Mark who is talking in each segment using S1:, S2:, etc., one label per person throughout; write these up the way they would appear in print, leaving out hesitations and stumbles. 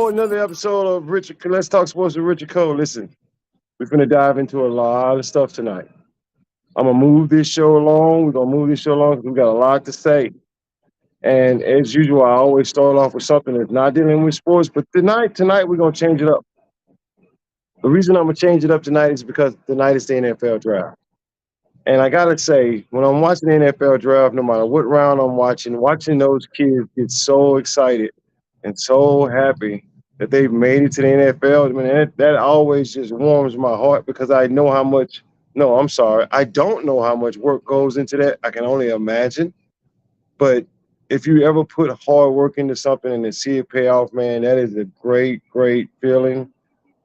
S1: another episode of Richard. Let's talk sports with Richard Cole. Listen, we're gonna dive into a lot of stuff tonight. I'm gonna move this show along. We're gonna move this show along 'cause we got a lot to say. And as usual, I always start off with something that's not dealing with sports. But tonight we're gonna change it up. The reason I'm gonna change it up tonight is because tonight is the NFL draft. And I gotta say, when I'm watching the NFL draft, no matter what round I'm watching those kids get so excited and so happy that they've made it to the NFL. I mean, that always just warms my heart because I know how much. No, I'm sorry, I don't know how much work goes into that. I can only imagine. But if you ever put hard work into something and then see it pay off, man, that is a great, great feeling.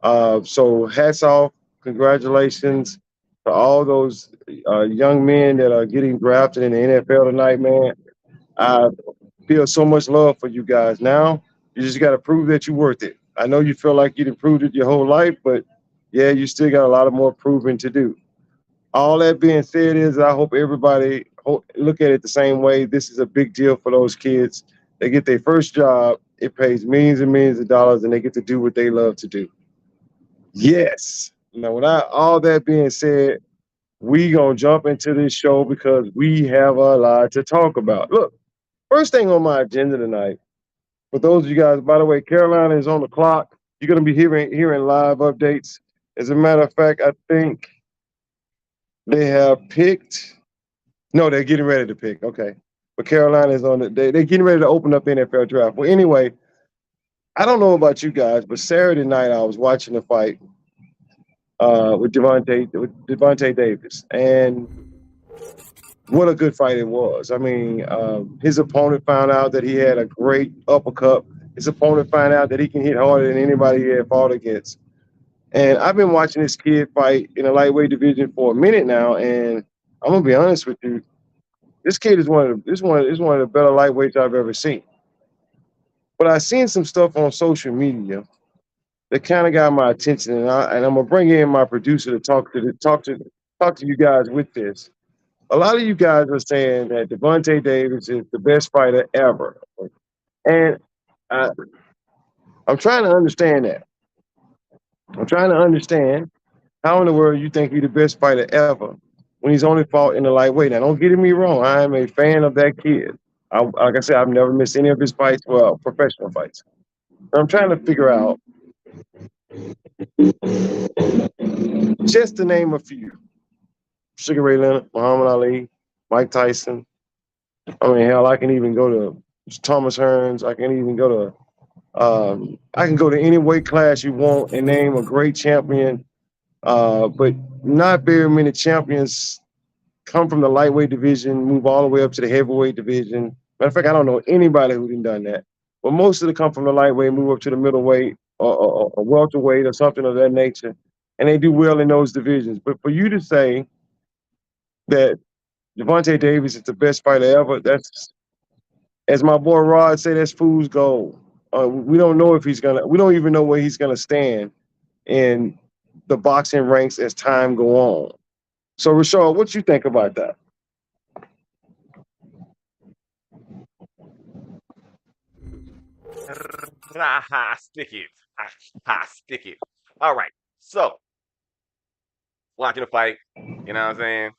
S1: So hats off, congratulations to all those young men that are getting drafted in the NFL tonight, man. I feel so much love for you guys. Now you just got to prove that you're worth it. I know you feel like you've improved it your whole life, but yeah, you still got a lot of more proving to do. All that being said is I hope everybody look at it the same way. This is a big deal for those kids. They get their first job. It pays millions and millions of dollars, and they get to do what they love to do. Yes. Now, without all that being said, we gonna jump into this show because we have a lot to talk about. Look, first thing on my agenda tonight. For those of you guys, by the way, Carolina is on the clock. You're gonna be hearing live updates. As a matter of fact, I think they have picked. No, they're getting ready to pick. Okay, but Carolina is on the. They're getting ready to open up the NFL draft. Well, anyway, I don't know about you guys, but Saturday night I was watching the fight with Devontae Davis, and what a good fight it was. I mean, his opponent found out that he had a great uppercut. His opponent found out that he can hit harder than anybody he had fought against. And I've been watching this kid fight in the lightweight division for a minute now, and I'm gonna be honest with you. This kid is one of the better lightweights I've ever seen. But I've seen some stuff on social media that kind of got my attention, and I'm gonna bring in my producer to talk to you guys with this. A lot of you guys are saying that Devontae Davis is the best fighter ever, and I, I'm trying to understand that. I'm trying to understand how in the world you think he's the best fighter ever when he's only fought in the lightweight. Now, don't get me wrong. I am a fan of that kid. Like I said, I've never missed any of his fights, well, professional fights. I'm trying to figure out just to name a few: Sugar Ray Leonard, Muhammad Ali, Mike Tyson. I mean, hell, I can even go to Thomas Hearns. I can go to any weight class you want and name a great champion. But not very many champions come from the lightweight division, move all the way up to the heavyweight division. Matter of fact, I don't know anybody who didn't done that. But most of them come from the lightweight, move up to the middleweight or welterweight or something of that nature, and they do well in those divisions. But for you to say that Devontae Davis is the best fighter ever, that's, as my boy Rod said, that's fool's gold. We don't know if he's gonna. We don't even know where he's gonna stand in the boxing ranks as time go on. So, Rashard, what you think about that?
S2: Stick it. Stick it. All right. So, watching the fight, you know what I'm saying?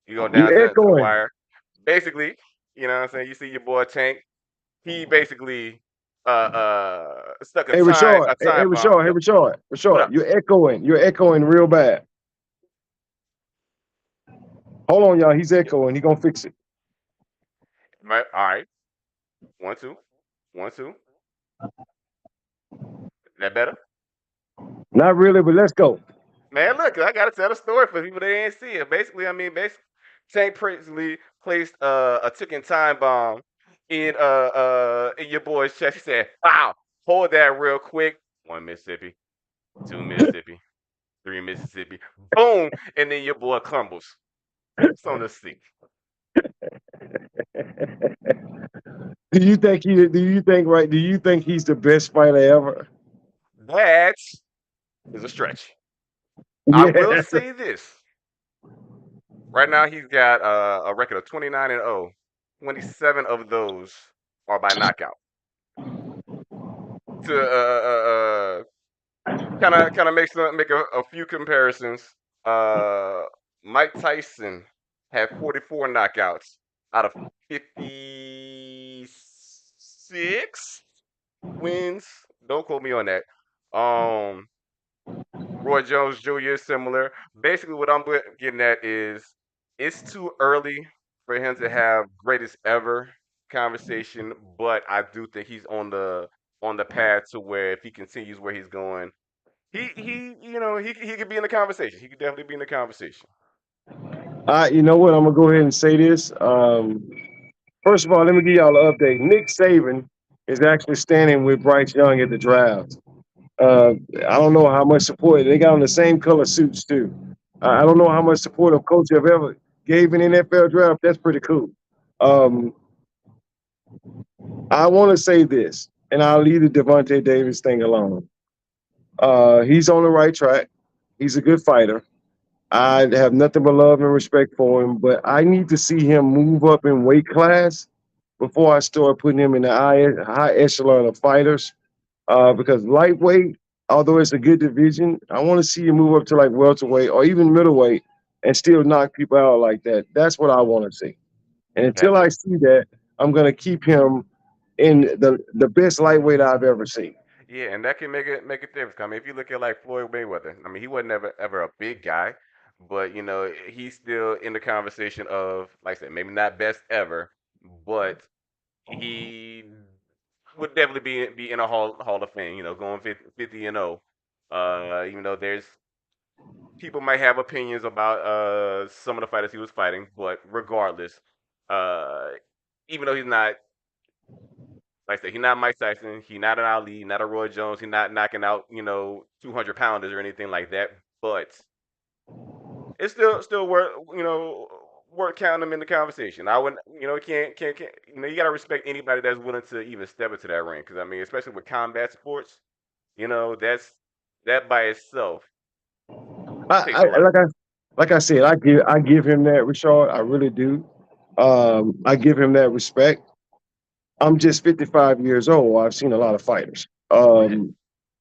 S2: You go
S1: You
S2: down to the
S1: echoing?
S2: wire. Basically, you know what I'm saying? You see your boy Tank. He basically stuck
S1: Hey, Rashard.
S2: a
S1: Hey,
S2: time bomb.
S1: Rashard. Hey,
S2: Yep.
S1: Rashard.
S2: What
S1: Rashard.
S2: up?
S1: You're echoing. You're echoing real bad. Hold on, y'all. He's
S2: Yep.
S1: echoing. He gonna fix it.
S2: Right. All right. 1, 2. 1, 2. That better?
S1: Not really, but let's go.
S2: Man, look, I gotta tell the story for people that ain't see it. Basically, Tank basically placed a ticking time bomb in your boy's chest. He said, "Wow, hold that real quick. 1 Mississippi, 2 Mississippi, 3 Mississippi, boom, and then your boy crumbles. It's on the seat.
S1: Do you think he's the best fighter ever?
S2: That is a stretch. I will
S1: Yeah.
S2: say this. Right now, he's got a record of 29-0. 27 of those are by knockout. to kind of make a few comparisons. Uh, Mike Tyson had 44 knockouts out of 56 wins. Don't quote me on that. Um, Roy Jones Jr. is similar. Basically, what I'm getting at is it's too early for him to have greatest ever conversation, but I do think he's on the path to where if he continues where he's going, he could be in the conversation. He could definitely be in the conversation.
S1: You know what? I'm gonna go ahead and say this. First of all, let me give y'all an update. Nick Saban is actually standing with Bryce Young at the draft. Uh, I don't know how much support they got on the same color suits too. I don't know how much support a coach have ever gave an NFL draft. That's pretty cool. Um, I want to say this, and I'll leave the Devontae Davis thing alone. He's on the right track. He's a good fighter. I have nothing but love and respect for him, but I need to see him move up in weight class before I start putting him in the high echelon of fighters. Because lightweight, although it's a good division, I want to see him move up to like welterweight or even middleweight and still knock people out like that. That's what I want to see. And
S2: That
S1: until I see that, I'm gonna keep him in the best lightweight I've ever seen.
S2: Yeah, and that can make a difference. I mean, if you look at like Floyd Mayweather, I mean, he wasn't ever a big guy, but he's still in the conversation of, like I said, maybe not best ever, but he would definitely be in a hall of fame. Going 50 and 0. Even though there's people might have opinions about some of the fighters he was fighting, but regardless, uh, even though he's not, like I said, he's not Mike Tyson, he's not an Ali, not a Roy Jones, he's not knocking out 200 pounders or anything like that, but it's still worth counting him in the conversation. I wouldn't, can't you gotta respect anybody that's willing to even step into that ring, because I mean, especially with combat sports, that's that by itself takes
S1: I,
S2: a
S1: I
S2: lot.
S1: like I said, I give him that, Richard. I really do. I give him that respect. I'm just 55 years old. I've seen a lot of fighters.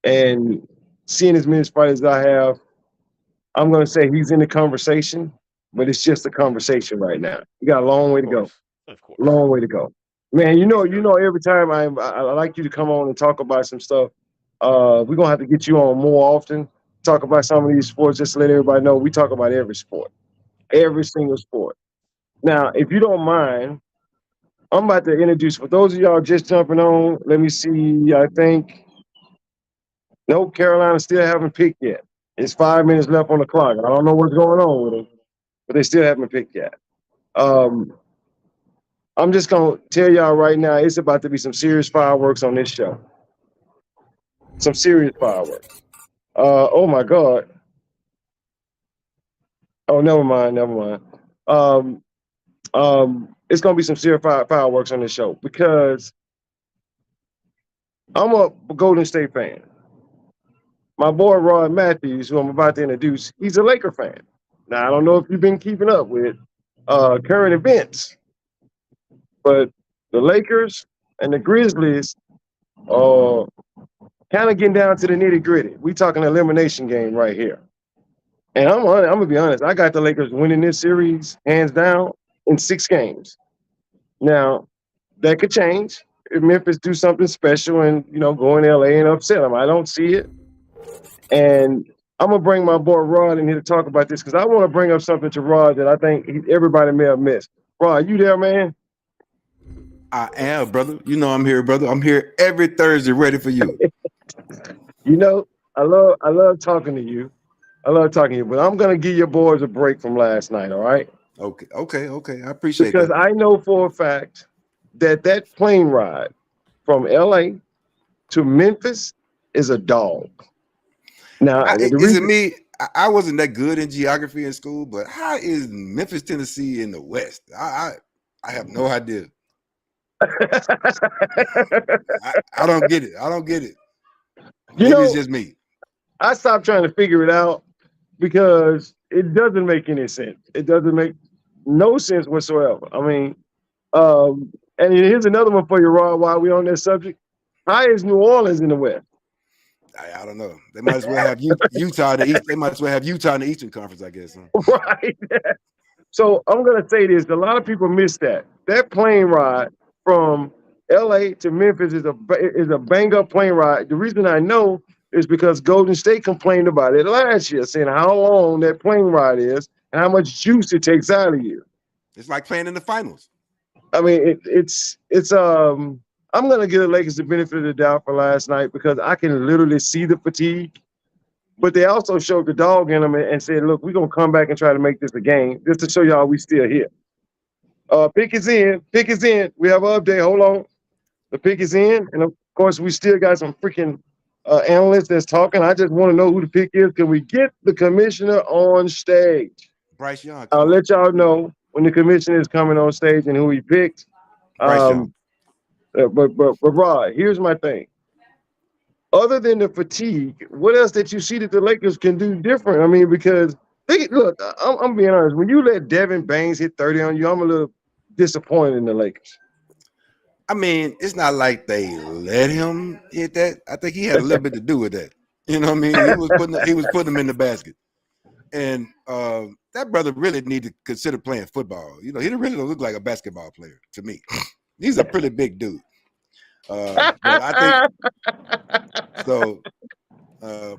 S1: And seeing as many fighters as I have, I'm going to say he's in the conversation, but it's just a conversation right now. You got a long way
S2: Of
S1: to go.
S2: course, of course,
S1: Long way to go. Man,
S2: he's still.
S1: every time I like you to come on and talk about some stuff. We're gonna have to get you on more often. Talk about some of these sports just to let everybody know we talk about every sport, every single sport. Now, if you don't mind, I'm about to introduce for those of y'all just jumping on. Let me see. I think nope, Carolina still haven't picked yet. It's 5 minutes left on the clock. I don't know what's going on with them, but they still haven't picked yet. Um, I'm just gonna tell y'all right now, it's about to be some serious fireworks on this show. Some serious fireworks. Oh my God. Oh, never mind, never mind. Um, it's gonna be some serious fireworks on this show because I'm a Golden State fan. My boy Rod Matthews, who I'm about to introduce, he's a Laker fan. Now I don't know if you've been keeping up with current events, but the Lakers and the Grizzlies are kind of getting down to the nitty gritty. We talking elimination game right here. And I'm gonna be honest, I got the Lakers winning this series hands down in 6 games. Now that could change if Memphis do something special and go in LA and upset them. I don't see it, and I'm gonna bring my boy Rod in here to talk about this because I want to bring up something to Rod that I think everybody may have missed. Rod, you there, man?
S3: I am, brother. You know I'm here, brother. I'm here every Thursday, ready for you.
S1: I love talking to you. I love talking to you, but I'm gonna give your boys a break from last night. All right.
S3: Okay. I appreciate
S1: Because
S3: that.
S1: I know for a fact that plane ride from LA to Memphis is a dog. Now, the
S3: Is it
S1: reason
S3: me? I wasn't that good in geography in school, but how is Memphis, Tennessee in the West? I have no idea. I don't get it. I don't get it. Maybe it's just me.
S1: I stopped trying to figure it out because it doesn't make any sense. It doesn't make no sense whatsoever. I mean, and here's another one for you, Rod, while we're on this subject. How is New Orleans in the West?
S3: I don't know. They might as well have Utah in the East. They might as well have Utah in the Eastern Conference, I guess. Huh?
S1: Right. So I'm gonna say this: a lot of people miss that. That plane ride from LA to Memphis is a bang up plane ride. The reason I know is because Golden State complained about it last year, saying how long that plane ride is and how much juice it takes out of you.
S3: It's like playing in the finals.
S1: I mean, it's I'm gonna give the Lakers the benefit of the doubt for last night because I can literally see the fatigue. But they also showed the dog in them and said, look, we're going to come back and try to make this a game just to show y'all we still here. Pick is in. Pick is in. We have an update. Hold on. The pick is in. And, of course, we still got some freaking analysts that's talking. I just want to know who the pick is. Can we get the commissioner on stage?
S3: Bryce Young.
S1: I'll let y'all know when the commissioner is coming on stage and who he picked.
S3: Bryce Young.
S1: But Rod, here's my thing. Other than the fatigue, what else that you see that the Lakers can do different? I mean, because look, I'm being honest. When you let Devin Baines hit 30 on you, I'm a little disappointed in the Lakers.
S3: I mean, it's not like they let him hit that. I think he had a little bit to do with that. You know what I mean? He was putting him in the basket, and that brother really need to consider playing football. You know, he really don't look like a basketball player to me. He's a pretty big dude. But I think so.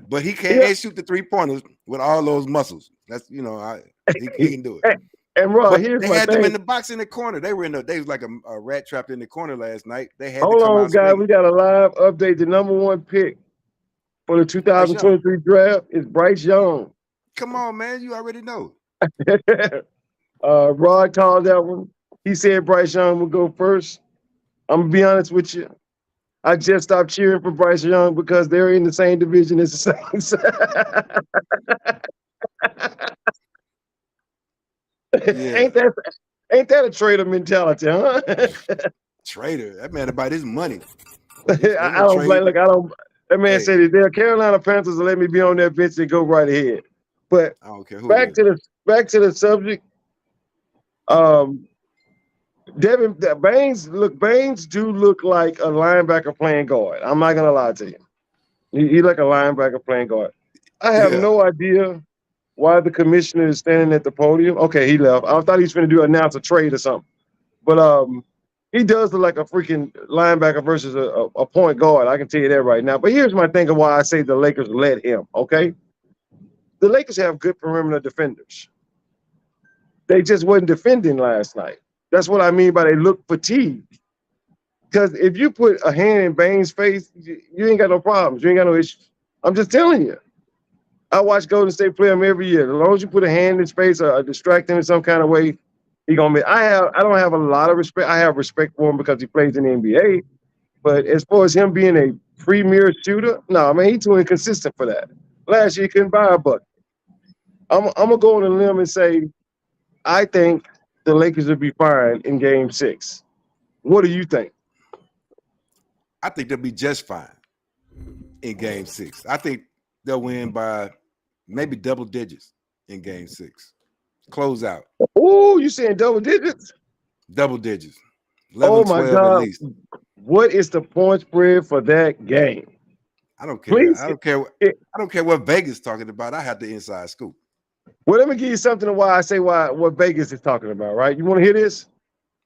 S3: But he can't shoot the 3-pointers with all those muscles. That's he can do it.
S1: And Rob,
S3: but
S1: here's
S3: they
S1: my
S3: had
S1: thing.
S3: them in the box in the corner. They was like a rat trapped in the corner last night. They had
S1: Hold
S3: to come
S1: on,
S3: out
S1: guys.
S3: swinging.
S1: We got a live update. The number one pick for the 2023 draft is Bryce Young.
S3: Come on, man. You already know.
S1: Rod called that one. He said Bryce Young would go first. I'm gonna be honest with you. I just stopped cheering for Bryce Young because they're in the same division as the Saints.
S3: Yeah.
S1: Ain't that a traitor mentality, huh?
S3: Traitor. That man about his money.
S1: I don't blame. Look, I don't. That man said if the Carolina Panthers will let me be on that bench, they go right ahead. But
S3: I don't care who
S1: back to the subject. Devin Baines do look like a linebacker playing guard. I'm not gonna lie to you. He like a linebacker playing guard. I have no idea why the commissioner is standing at the podium. Okay, he left. I thought he was going to announce a trade or something. But he does look like a freaking linebacker versus a point guard. I can tell you that right now. But here's my thing of why I say the Lakers let him, okay? The Lakers have good perimeter defenders. They just wasn't defending last night. That's what I mean by they look fatigued. Because if you put a hand in Baines' face, you ain't got no problems. You ain't got no issues. I'm just telling you. I watch Golden State play him every year. As long as you put a hand in his face or distract him in some kind of way, he gonna miss. I don't have a lot of respect. I have respect for him because he plays in the NBA. But as far as him being a premier shooter, no, man, he's too inconsistent for that. Last year he couldn't buy a bucket. I'm gonna go on a limb and say I think the Lakers will be fine in Game 6. What do you think?
S3: I think they'll be just fine in Game 6. I think they'll win by maybe double digits in Game 6. Close out.
S1: Oh, you saying double digits?
S3: Double digits. 11, 12
S1: God.
S3: at least.
S1: What is the point spread for that game?
S3: I don't care.
S1: Please.
S3: I don't care what Vegas is talking about. I have the inside scoop.
S1: Well, let me give you something of why I say what Vegas is talking about, right? You want to hear this?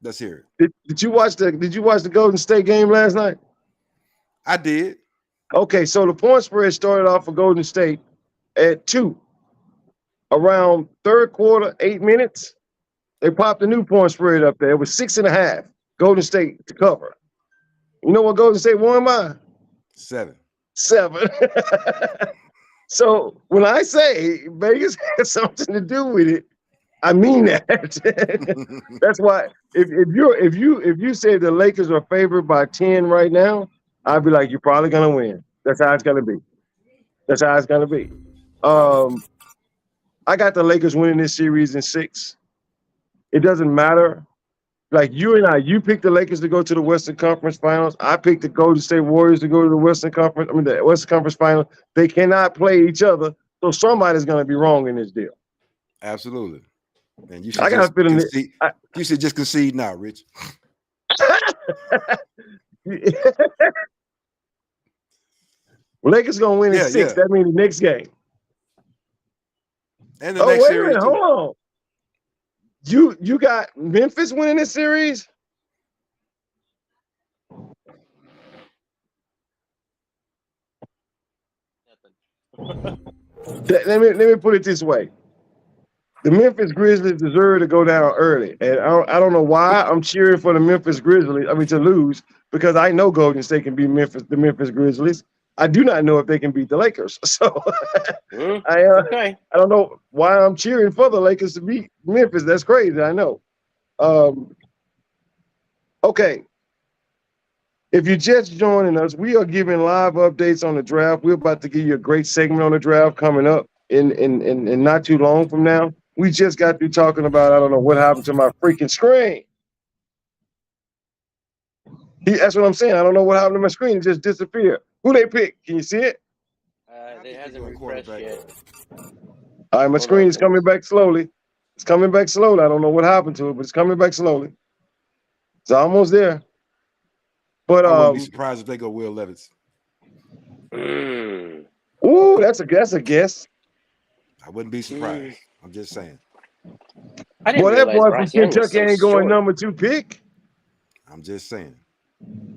S3: Let's hear it.
S1: Did you watch the Golden State game last night?
S3: I did.
S1: Okay, so the point spread started off for Golden State at 2. Around third quarter, 8 minutes, they popped a new point spread up there. It was 6.5. Golden State to cover. You know what Golden State won by?
S3: 7.
S1: So when I say Vegas has something to do with it, I mean that. That's why if you say the Lakers are favored by 10 right now, I'd be like, you're probably gonna win. That's how it's gonna be. I got the Lakers winning this series in 6. It doesn't matter. Like you and I, you picked the Lakers to go to the Western Conference Finals. I picked the Golden State Warriors to go to the Western Conference Finals. They cannot play each other, so somebody's going to be wrong in this deal.
S3: Absolutely. And you should you should just concede now, Rich.
S1: Lakers gonna win in
S3: Yeah,
S1: 6.
S3: yeah.
S1: That means the next game.
S3: And the
S1: Oh,
S3: next
S1: wait a
S3: series
S1: minute,
S3: too.
S1: hold on. You got Memphis winning this series? Let me put it this way. The Memphis Grizzlies deserve to go down early. And I don't know why I'm cheering for the Memphis Grizzlies, to lose, because I know Golden State can beat the Memphis Grizzlies. I do not know if they can beat the Lakers. So
S4: Okay.
S1: I don't know why I'm cheering for the Lakers to beat Memphis. That's crazy, I know. Okay. If you're just joining us, we are giving live updates on the draft. We're about to give you a great segment on the draft coming up in not too long from now. We just got through talking about, I don't know what happened to my freaking screen. That's what I'm saying. I don't know what happened to my screen. It just disappeared. Who they pick? Can you see it?
S4: It hasn't refreshed yet.
S1: All right, my screen is coming back slowly. It's coming back slowly. I don't know what happened to it, but it's coming back slowly. It's almost there. But
S3: I wouldn't be surprised if they go Will Levis.
S1: Ooh, that's a guess.
S3: I wouldn't be surprised. I'm just saying.
S4: I didn't
S1: Boy, that
S4: realize
S1: boy
S4: Bryce
S1: from
S4: Young was
S1: Kentucky
S4: so
S1: ain't going
S4: short.
S1: number 2 pick.
S3: I'm just saying.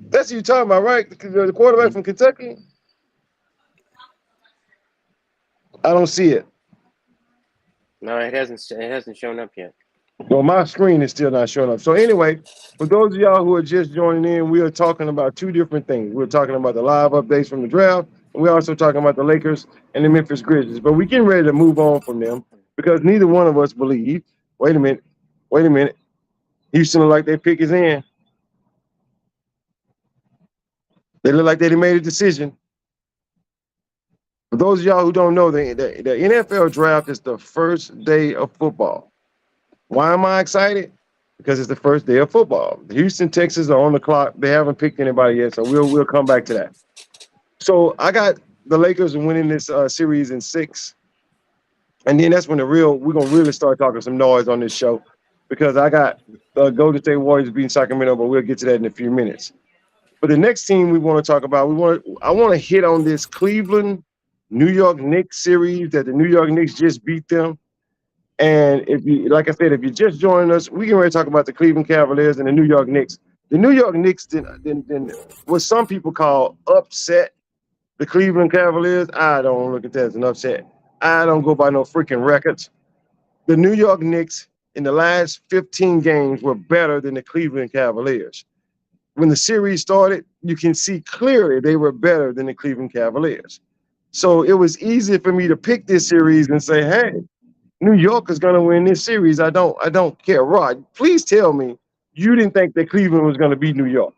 S1: That's what you're talking about, right? The quarterback from Kentucky? I don't see it.
S4: No, it hasn't shown up yet.
S1: Well, my screen is still not showing up. So anyway, for those of y'all who are just joining in, we are talking about two different things. We're talking about the live updates from the draft, and we're also talking about the Lakers and the Memphis Grizzlies. But we're getting ready to move on from them because neither one of us believe. Wait a minute. Houston look like their pick is in. They look like they made a decision. For those of y'all who don't know, the NFL draft is the first day of football. Why am I excited? Because it's the first day of football. Houston, Texas are on the clock. They haven't picked anybody yet, so we'll come back to that. So I got the Lakers winning this series in 6, and then that's when we're gonna really start talking some noise on this show, because I got Golden State Warriors beating Sacramento, but we'll get to that in a few minutes. But the next team we want to talk about, I want to hit on this Cleveland New York Knicks series that the New York Knicks just beat them. And if you, like I said, if you're just joining us, we can already talk about the Cleveland Cavaliers and the New York Knicks. The New York Knicks then what some people call upset the Cleveland Cavaliers. I don't look at that as an upset. I don't go by no freaking records. The New York Knicks in the last 15 games were better than the Cleveland Cavaliers. When the series started, you can see clearly they were better than the Cleveland Cavaliers. So it was easy for me to pick this series and say, hey, New York is going to win this series. I don't care. Rod, please tell me you didn't think that Cleveland was going to beat New York.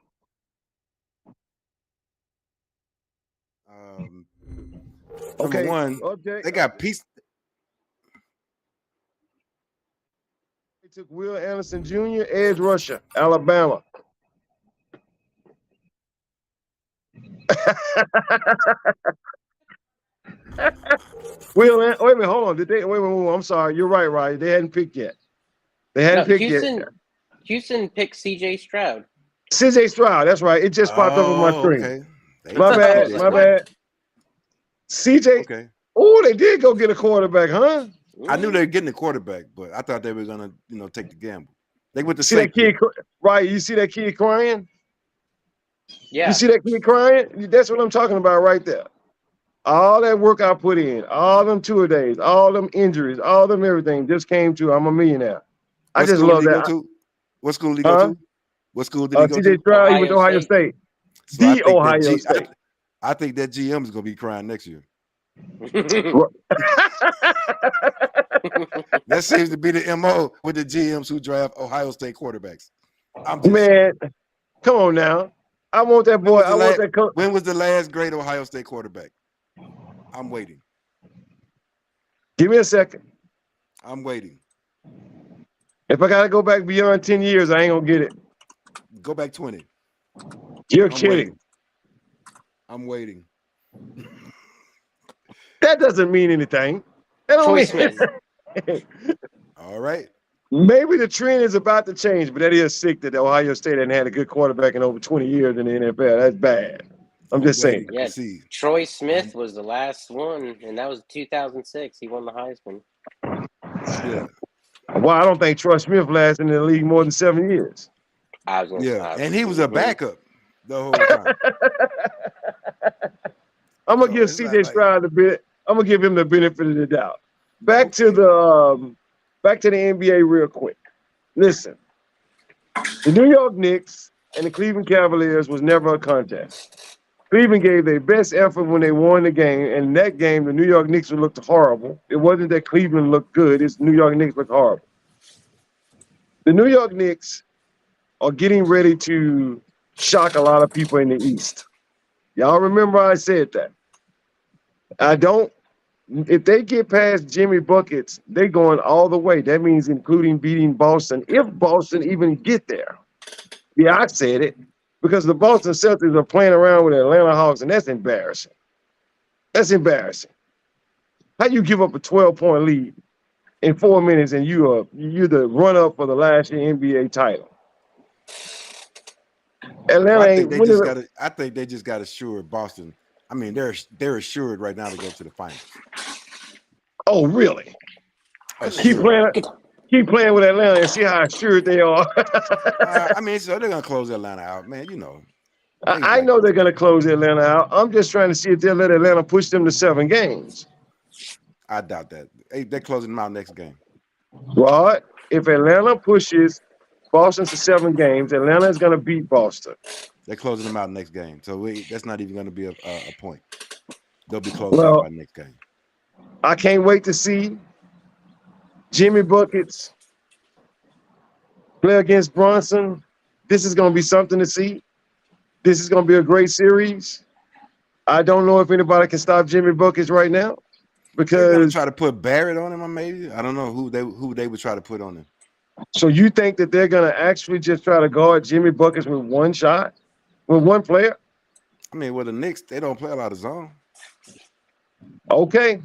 S3: Number one, they got peace.
S1: They took Will Anderson Jr., edge rusher, Alabama. Wait a minute, hold on. Did they? Wait, I'm sorry. You're right, Ryan. They hadn't picked yet.
S4: Houston picked C.J. Stroud.
S1: C.J. Stroud, that's right. It just popped up on my screen.
S3: Okay.
S1: My bad. C.J.
S3: Okay.
S1: Oh, they did go get a quarterback, huh?
S3: I knew they were getting a quarterback, but I thought they were gonna, take the gamble. They went to
S1: see that kid, right? You see that kid crying?
S4: Yeah.
S1: You see that kid crying? That's what I'm talking about right there. All that work I put in, all them tour days, all them injuries, all them everything just came to I'm a millionaire. I just love that.
S3: What school did he go to? What school did he go to?
S1: C.J. Stroud, he went to Ohio State.
S3: So
S1: Ohio State.
S3: I think that GM is gonna be crying next year. That seems to be the MO with the GMs who draft Ohio State quarterbacks.
S1: Man, come on now. I want that boy. I want that coach.
S3: When was the last great Ohio State quarterback? I'm waiting.
S1: Give me a second.
S3: I'm waiting.
S1: If I gotta go back beyond 10 years, I ain't gonna get it.
S3: Go back 20.
S1: You're kidding.
S3: I'm waiting.
S1: That doesn't mean anything. That don't mean
S3: All right.
S1: Maybe the trend is about to change, but that is sick that Ohio State hasn't had a good quarterback in over 20 years in the NFL. That's bad. I'm just
S3: glad you
S1: saying.
S3: got
S4: Yeah,
S3: to see.
S4: Troy Smith was the last one, and that was 2006. He won the Heisman.
S3: Yeah,
S1: Well, I don't think Troy Smith lasted in the league more than 7 years.
S4: I was gonna.
S3: yeah,
S4: I,
S3: and he was a
S4: mhm.
S3: backup the whole time.
S1: I'm gonna
S3: So
S1: give
S3: it's not
S1: CJ
S3: like
S1: Stroud a bit. I'm gonna give him the benefit of the doubt. Back to
S3: okay.
S1: the NBA real quick. Listen, the New York Knicks and the Cleveland Cavaliers was never a contest. Cleveland gave their best effort when they won the game, and in that game, the New York Knicks looked horrible. It wasn't that Cleveland looked good; it's New York Knicks looked horrible. The New York Knicks are getting ready to shock a lot of people in the East. Y'all remember I said that. I don't. If they get past Jimmy Buckets, they're going all the way. That means including beating Boston, if Boston even get there. Yeah, I said it because the Boston Celtics are playing around with the Atlanta Hawks, and that's embarrassing. That's embarrassing. How you give up a 12-point lead in 4 minutes and you're the runner-up for the last year NBA title?
S3: Well,
S1: Atlanta ain't winning.
S3: I think they just got assured Boston. I mean, they're assured right now to go to the finals.
S1: Oh, really? Keep
S3: Assured.
S1: playing with Atlanta and see how assured they are.
S3: I mean, so they're gonna close Atlanta out, man. You know,
S1: I know they're going to close Atlanta out. I'm just trying to see if they'll let Atlanta push them to 7 games.
S3: I doubt that. They're closing them out next game.
S1: Rod, if Atlanta pushes Boston to 7 games, Atlanta is going to beat Boston.
S3: They're closing them out next game, so that's not even going to be a point. They'll be closed out by next game.
S1: I can't wait to see Jimmy Buckets play against Bronson. This is going to be something to see. This is going to be a great series. I don't know if anybody can stop Jimmy Buckets right now
S3: They're gonna
S1: because.
S3: try to put Barrett on him, or maybe I don't know who they would try to put on him.
S1: So you think that they're going to actually just try to guard Jimmy Buckets with one shot, with one player?
S3: I mean, with the Knicks, they don't play a lot of zone.
S1: Okay,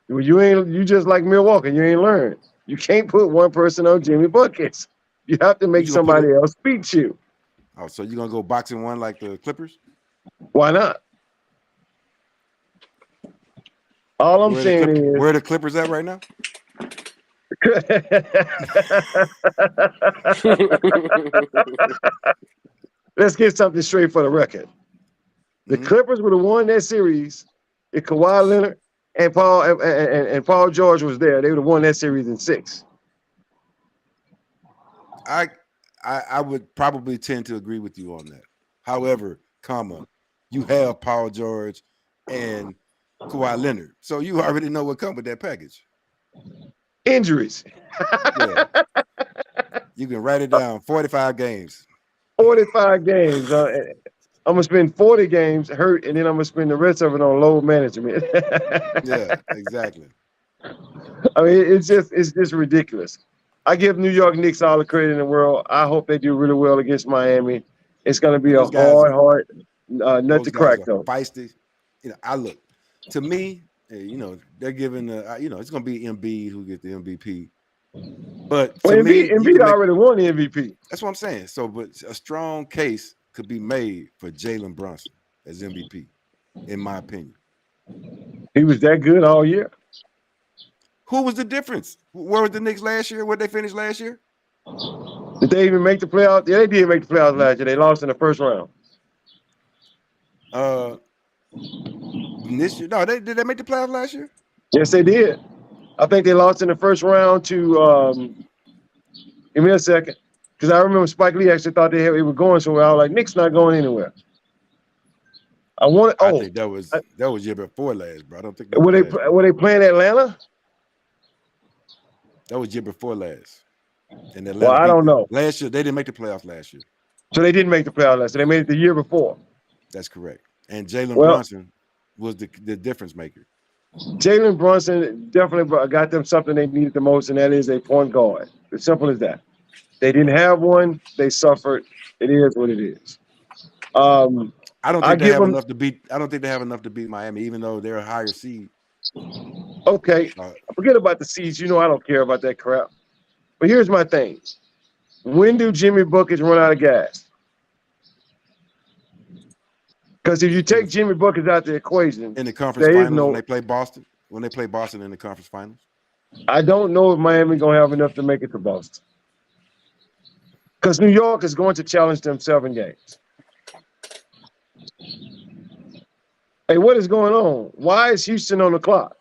S1: well you just like Milwaukee. You ain't learned. You can't put one person on Jimmy Buckets. You have to make somebody else beat you.
S3: Oh, so you're gonna go boxing one like the Clippers?
S1: Why not? All I'm saying is
S3: where are the Clippers at right now?
S1: Let's get something straight for the record. The Clippers would have won that series if Kawhi Leonard and Paul George was there. They would have won that series in 6.
S3: I would probably tend to agree with you on that. However, you have Paul George and Kawhi Leonard, so you already know what comes with that package.
S1: Injuries.
S3: Yeah. You can write it down. 45 games.
S1: 45 games. I'm gonna spend 40 games hurt, and then I'm gonna spend the rest of it on load management.
S3: Yeah, exactly.
S1: I mean, it's just ridiculous. I give New York Knicks all the credit in the world. I hope they do really well against Miami. It's gonna be a hard nut to crack, though.
S3: Feisty. To me, they're giving it's gonna be Embiid who get the MVP. But to me,
S1: Embiid already won the MVP.
S3: That's what I'm saying. So, but a strong case could be made for Jalen Brunson as MVP, in my opinion.
S1: He was that good all year.
S3: Who was the difference? Where was the Knicks last year? Where they finished last year?
S1: Did they even make the playoffs? Yeah, they did make the playoffs last year. They lost in the first round.
S3: This year? No, did they make the playoffs last year?
S1: Yes, they did. I think they lost in the first round to give me a second. Because I remember Spike Lee actually thought they were going somewhere. I was like, Knicks not going anywhere. I think
S3: that was year before last, bro. I don't think
S1: were they playing Atlanta?
S3: That was year before last. And
S1: Atlanta, well, I don't know.
S3: Last year, they didn't make the playoffs last year.
S1: So they didn't make the playoffs last year. They made it the year before.
S3: That's correct. And Jalen Brunson was the difference maker.
S1: Jalen Brunson definitely got them something they needed the most, and that is a point guard. As simple as that. They didn't have one. They suffered. It is what it is.
S3: I don't think they have enough to beat. I don't think they have enough to beat Miami, even though they're a higher seed.
S1: Okay, forget about the seeds. You know I don't care about that crap. But here's my thing: when do Jimmy Buckets run out of gas? Because if you take Jimmy Buckets out the equation,
S3: in the conference
S1: there is
S3: finals when
S1: no.
S3: they play Boston. When they play Boston in the conference finals.
S1: I don't know if Miami gonna have enough to make it to Boston. Because New York is going to challenge them 7 games. Hey, what is going on? Why is Houston on the clock?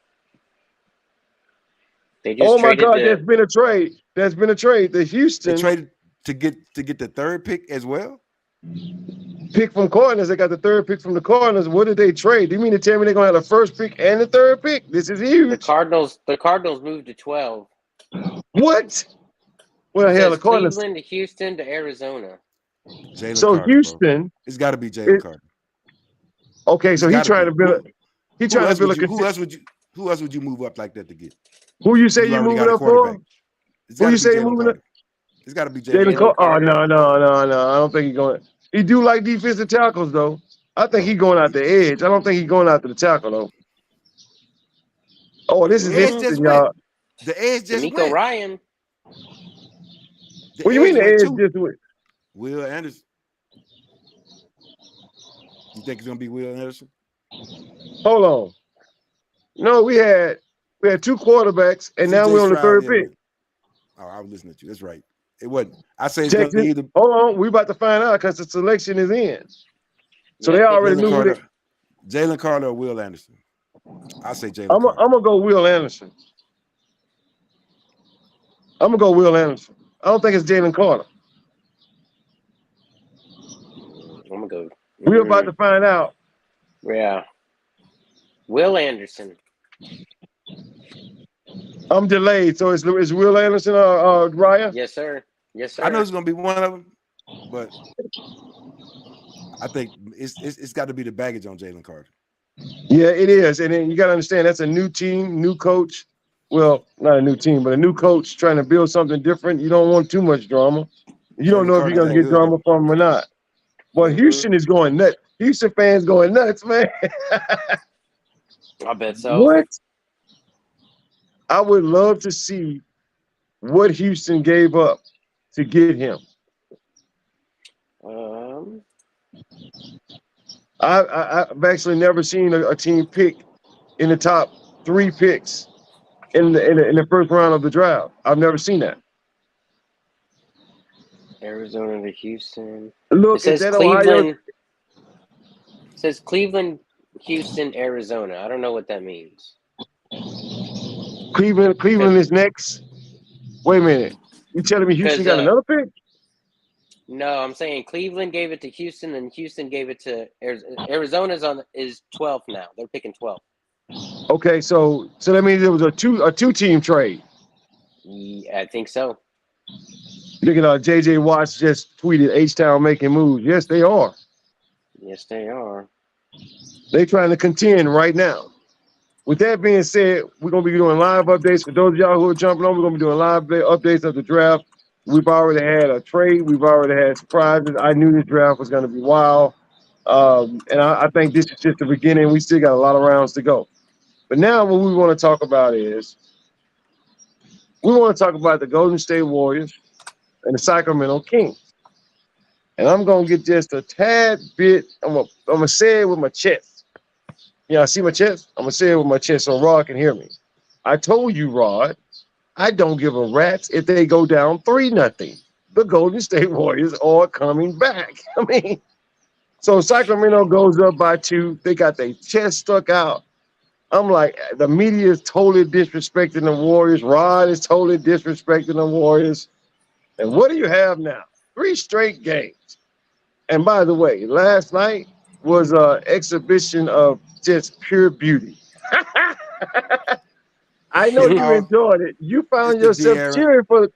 S4: They just
S1: Oh my
S4: traded
S1: God,
S4: the.
S1: there's been a trade. There's been a trade. The
S3: They
S1: Houston
S3: traded to get the third pick as well.
S1: pick from Cardinals. They got the 3rd pick from the Cardinals. What did they trade? Do you mean to tell me they're gonna have the 1st pick and the 3rd pick? This is
S4: The
S1: huge.
S4: Cardinals moved to 12.
S1: What? Well,
S4: It
S1: hell, the
S4: says
S1: Cardinals.
S4: Cleveland to Houston to Arizona.
S3: Jalen
S1: So
S3: Carter, bro.
S1: Houston.
S3: It's got to be Jalen Carter.
S1: Okay, so
S3: It's
S1: he
S3: gotta
S1: trying
S3: be.
S1: to build. He
S3: Who
S1: trying to
S3: else
S1: build
S3: would
S1: a.
S3: you? Who else would you move up like that to get?
S1: Who you say
S3: You
S1: you
S3: already
S1: moving
S3: got a
S1: up for?
S3: quarterback. It's
S1: Who
S3: got
S1: you
S3: to be
S1: say you
S3: Jalen
S1: moving up?
S3: Carter. It's got to be
S1: Jalen
S3: Jalen
S1: Carter.
S3: Carter.
S1: Oh no! I don't think he's going. He do like defensive tackles though. I think he going out the edge. I don't think he's going after the tackle though. Oh, this is
S3: The edge
S1: interesting,
S3: just went.
S1: y'all.
S3: The edge just
S4: D'Amico
S3: went.
S4: Ryan.
S3: The
S1: What do you mean
S3: edge
S1: the
S3: went
S1: edge
S3: too.
S1: just went?
S3: Will Anderson. You think it's gonna be Will Anderson?
S1: Hold on. No, we had 2 quarterbacks, and now
S3: CJ
S1: we're on the
S3: Stroud,
S1: 3rd
S3: yeah,
S1: pick.
S3: went. Oh, I was listening to you. That's right. It wasn't. I say it's gonna be
S1: Texas.
S3: either
S1: Hold on, we about to find out because the selection is in. So
S4: Yeah,
S1: they
S4: pick
S1: already
S3: Jalen
S1: knew who they.
S3: Carter, Jalen Carter or Will Anderson. I say Jalen
S1: I'm
S3: Carter.
S1: gonna go Will Anderson. I'm gonna go Will Anderson. I don't think it's Jalen Carter.
S4: I'm gonna go.
S1: We're about to find out.
S4: Yeah. Will Anderson.
S1: I'm delayed, so it's Will Anderson or Ryan?
S4: Yes, sir. Yes, sir.
S3: I know it's gonna be one of them, but I think it's got to be the baggage on Jalen Carter.
S1: Yeah, it is. And then you got to understand that's a new team, new coach. Well, not a new team, but a new coach trying to build something different. You don't want too much drama. You don't
S3: Jalen
S1: know if
S3: Carter's
S1: you're going
S3: that
S1: to get
S3: good,
S1: drama
S3: though.
S1: from him or not. But
S4: Mhm.
S1: Houston is going nuts. Houston fans going nuts, man.
S4: I bet so.
S1: What? I would love to see what Houston gave up to get him. I've actually never seen a team pick in the top 3 picks in the first round of the draft. I've never seen that.
S4: Arizona to Houston.
S1: Look,
S4: It says
S1: is that
S4: Cleveland.
S1: Ohio?
S4: It says Cleveland, Houston, Arizona. I don't know what that means.
S1: Cleveland is next. Wait a minute. You telling me Houston got another pick?
S4: No, I'm saying Cleveland gave it to Houston, and Houston gave it to Arizona. Arizona's is 12th now. They're picking 12th.
S1: Okay, so that means it was a two-team trade.
S4: Yeah, I think so.
S1: Look at JJ Watts just tweeted H-Town making moves. Yes, they are.
S4: Yes, they are.
S1: They trying to contend right now. With that being said, we're going to be doing live updates. For those of y'all who are jumping on, we're going to be doing live updates of the draft. We've already had a trade. We've already had surprises. I knew this draft was going to be wild. And I think this is just the beginning. We still got a lot of rounds to go. But now what we want to talk about is we want to talk about the Golden State Warriors and the Sacramento Kings. And I'm going to get just a tad bit. I'm gonna say it with my chest. Yeah, see my chest? I'm going to say it with my chest so Rod can hear me. I told you, Rod, I don't give a rat's if they go down 3-0. The Golden State Warriors are coming back. I mean, so Sacramento goes up by 2. They got their chest stuck out. I'm like, the media is totally disrespecting the Warriors. Rod is totally disrespecting the Warriors. And what do you have now? 3 straight games. And by the way, last night was an exhibition of just pure beauty. I know you enjoyed it. You found yourself cheering for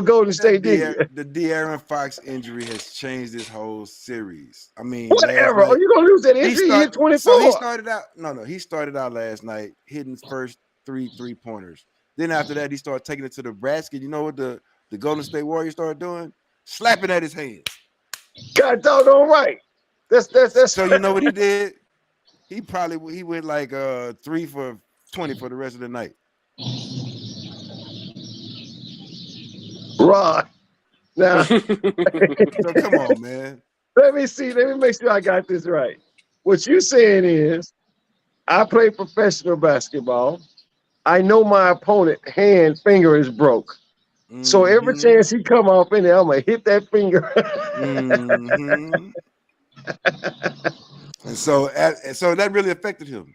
S1: Golden State, didn't you?
S3: The De'Aaron Fox injury has changed this whole series. I mean,
S1: whatever. Are you gonna lose that injury? He hit 24.
S3: So he started out. He started out last night hitting his first 3 3-pointers. Then after that, he started taking it to the basket. You know what the Golden State Warriors started doing? Slapping at his hands.
S1: God doggone right. That's
S3: so you know what he did? He went like 3 for 20 for the rest of the night.
S1: Rod. Now,
S3: so come on, man.
S1: Let me see. Let me make sure I got this right. what you saying is, I play professional basketball. I know my opponent finger is broke. So every
S3: Mhm.
S1: chance he come off in there, I'm gonna hit that finger.
S3: Mhm. And so that really affected him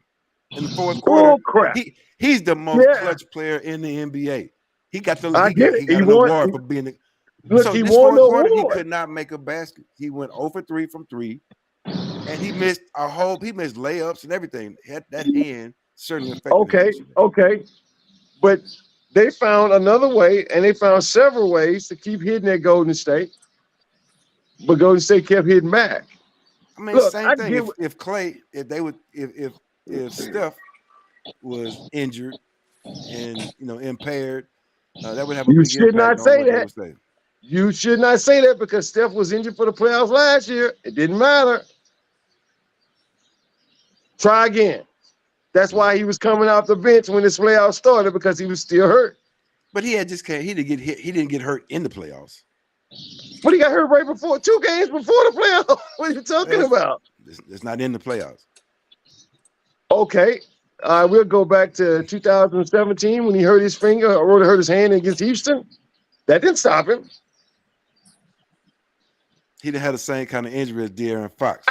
S3: in the fourth quarter.
S1: Oh crap!
S3: He's the most
S1: Yeah,
S3: clutch player in the NBA. He got
S1: I get it.
S3: he got an award for being the.
S1: Look,
S3: So
S1: he
S3: this
S1: won the
S3: fourth quarter, he
S1: award.
S3: could not make a basket. He went 0 for 3 from 3, and he missed layups and everything. That hand certainly affected him
S1: Okay,
S3: yesterday.
S1: okay, but they found another way, and they found several ways to keep hitting at Golden State. But Golden State kept hitting back.
S3: I mean,
S1: Look,
S3: same
S1: I
S3: thing.
S1: get.
S3: If Clay, if Steph was injured and impaired, that would have a
S1: You
S3: big
S1: should
S3: impact
S1: not
S3: on
S1: say
S3: what they
S1: that.
S3: would say.
S1: You should not say that because Steph was injured for the playoffs last year. It didn't matter. Try again. That's why he was coming off the bench when this playoffs started because he was still hurt.
S3: But he didn't get hit. He didn't get hurt in the playoffs.
S1: But he got hurt right before 2 games before the playoffs. What are you talking about?
S3: It's not in the playoffs.
S1: Okay. We'll go back to 2017 when he hurt his finger or hurt his hand against Houston. That didn't stop him.
S3: He didn't have the same kind of injury as De'Aaron Fox.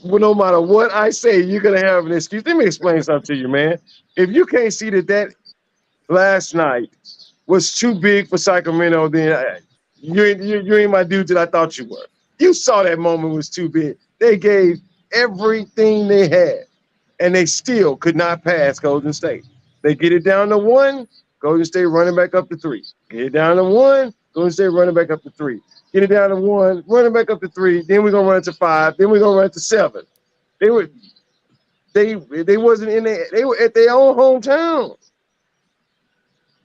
S1: Well, no matter what I say, you're going to have an excuse. Let me explain something to you, man. If you can't see that last night was too big for Sacramento, then you ain't my dude that I thought you were. You saw that moment was too big. They gave everything they had, and they still could not pass Golden State. They get it down to 1, Golden State running back up to 3. Get it down to 1, Golden State running back up to 3. Get it down to 1, running back up to 3. Then we're gonna run it to 5. Then we're gonna run it to 7. They wasn't in there. They were at their own hometown.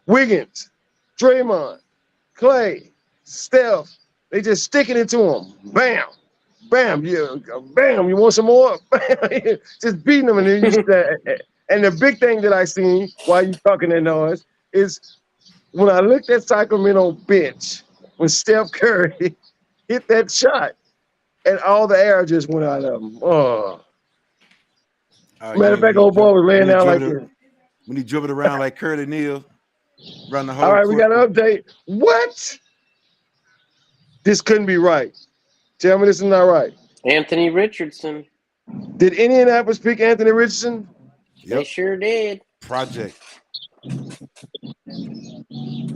S1: Wiggins, Draymond, Clay, Steph, they just sticking it to them. Bam, bam, bam. You want some more? Bam. Just beating them. And the big thing that I seen while you talking that noise is when I looked at Sacramento bench when Steph Curry hit that shot, and all the air just went out of him. Oh. Matter of fact, old boy was laying down like this.
S3: When he dribbled around like Curly Neal, run the whole
S1: All right,
S3: court.
S1: we got an update. What? This couldn't be right. Tell me this is not right.
S4: Anthony Richardson.
S1: Did Indianapolis pick Anthony Richardson?
S4: They sure did.
S3: Project.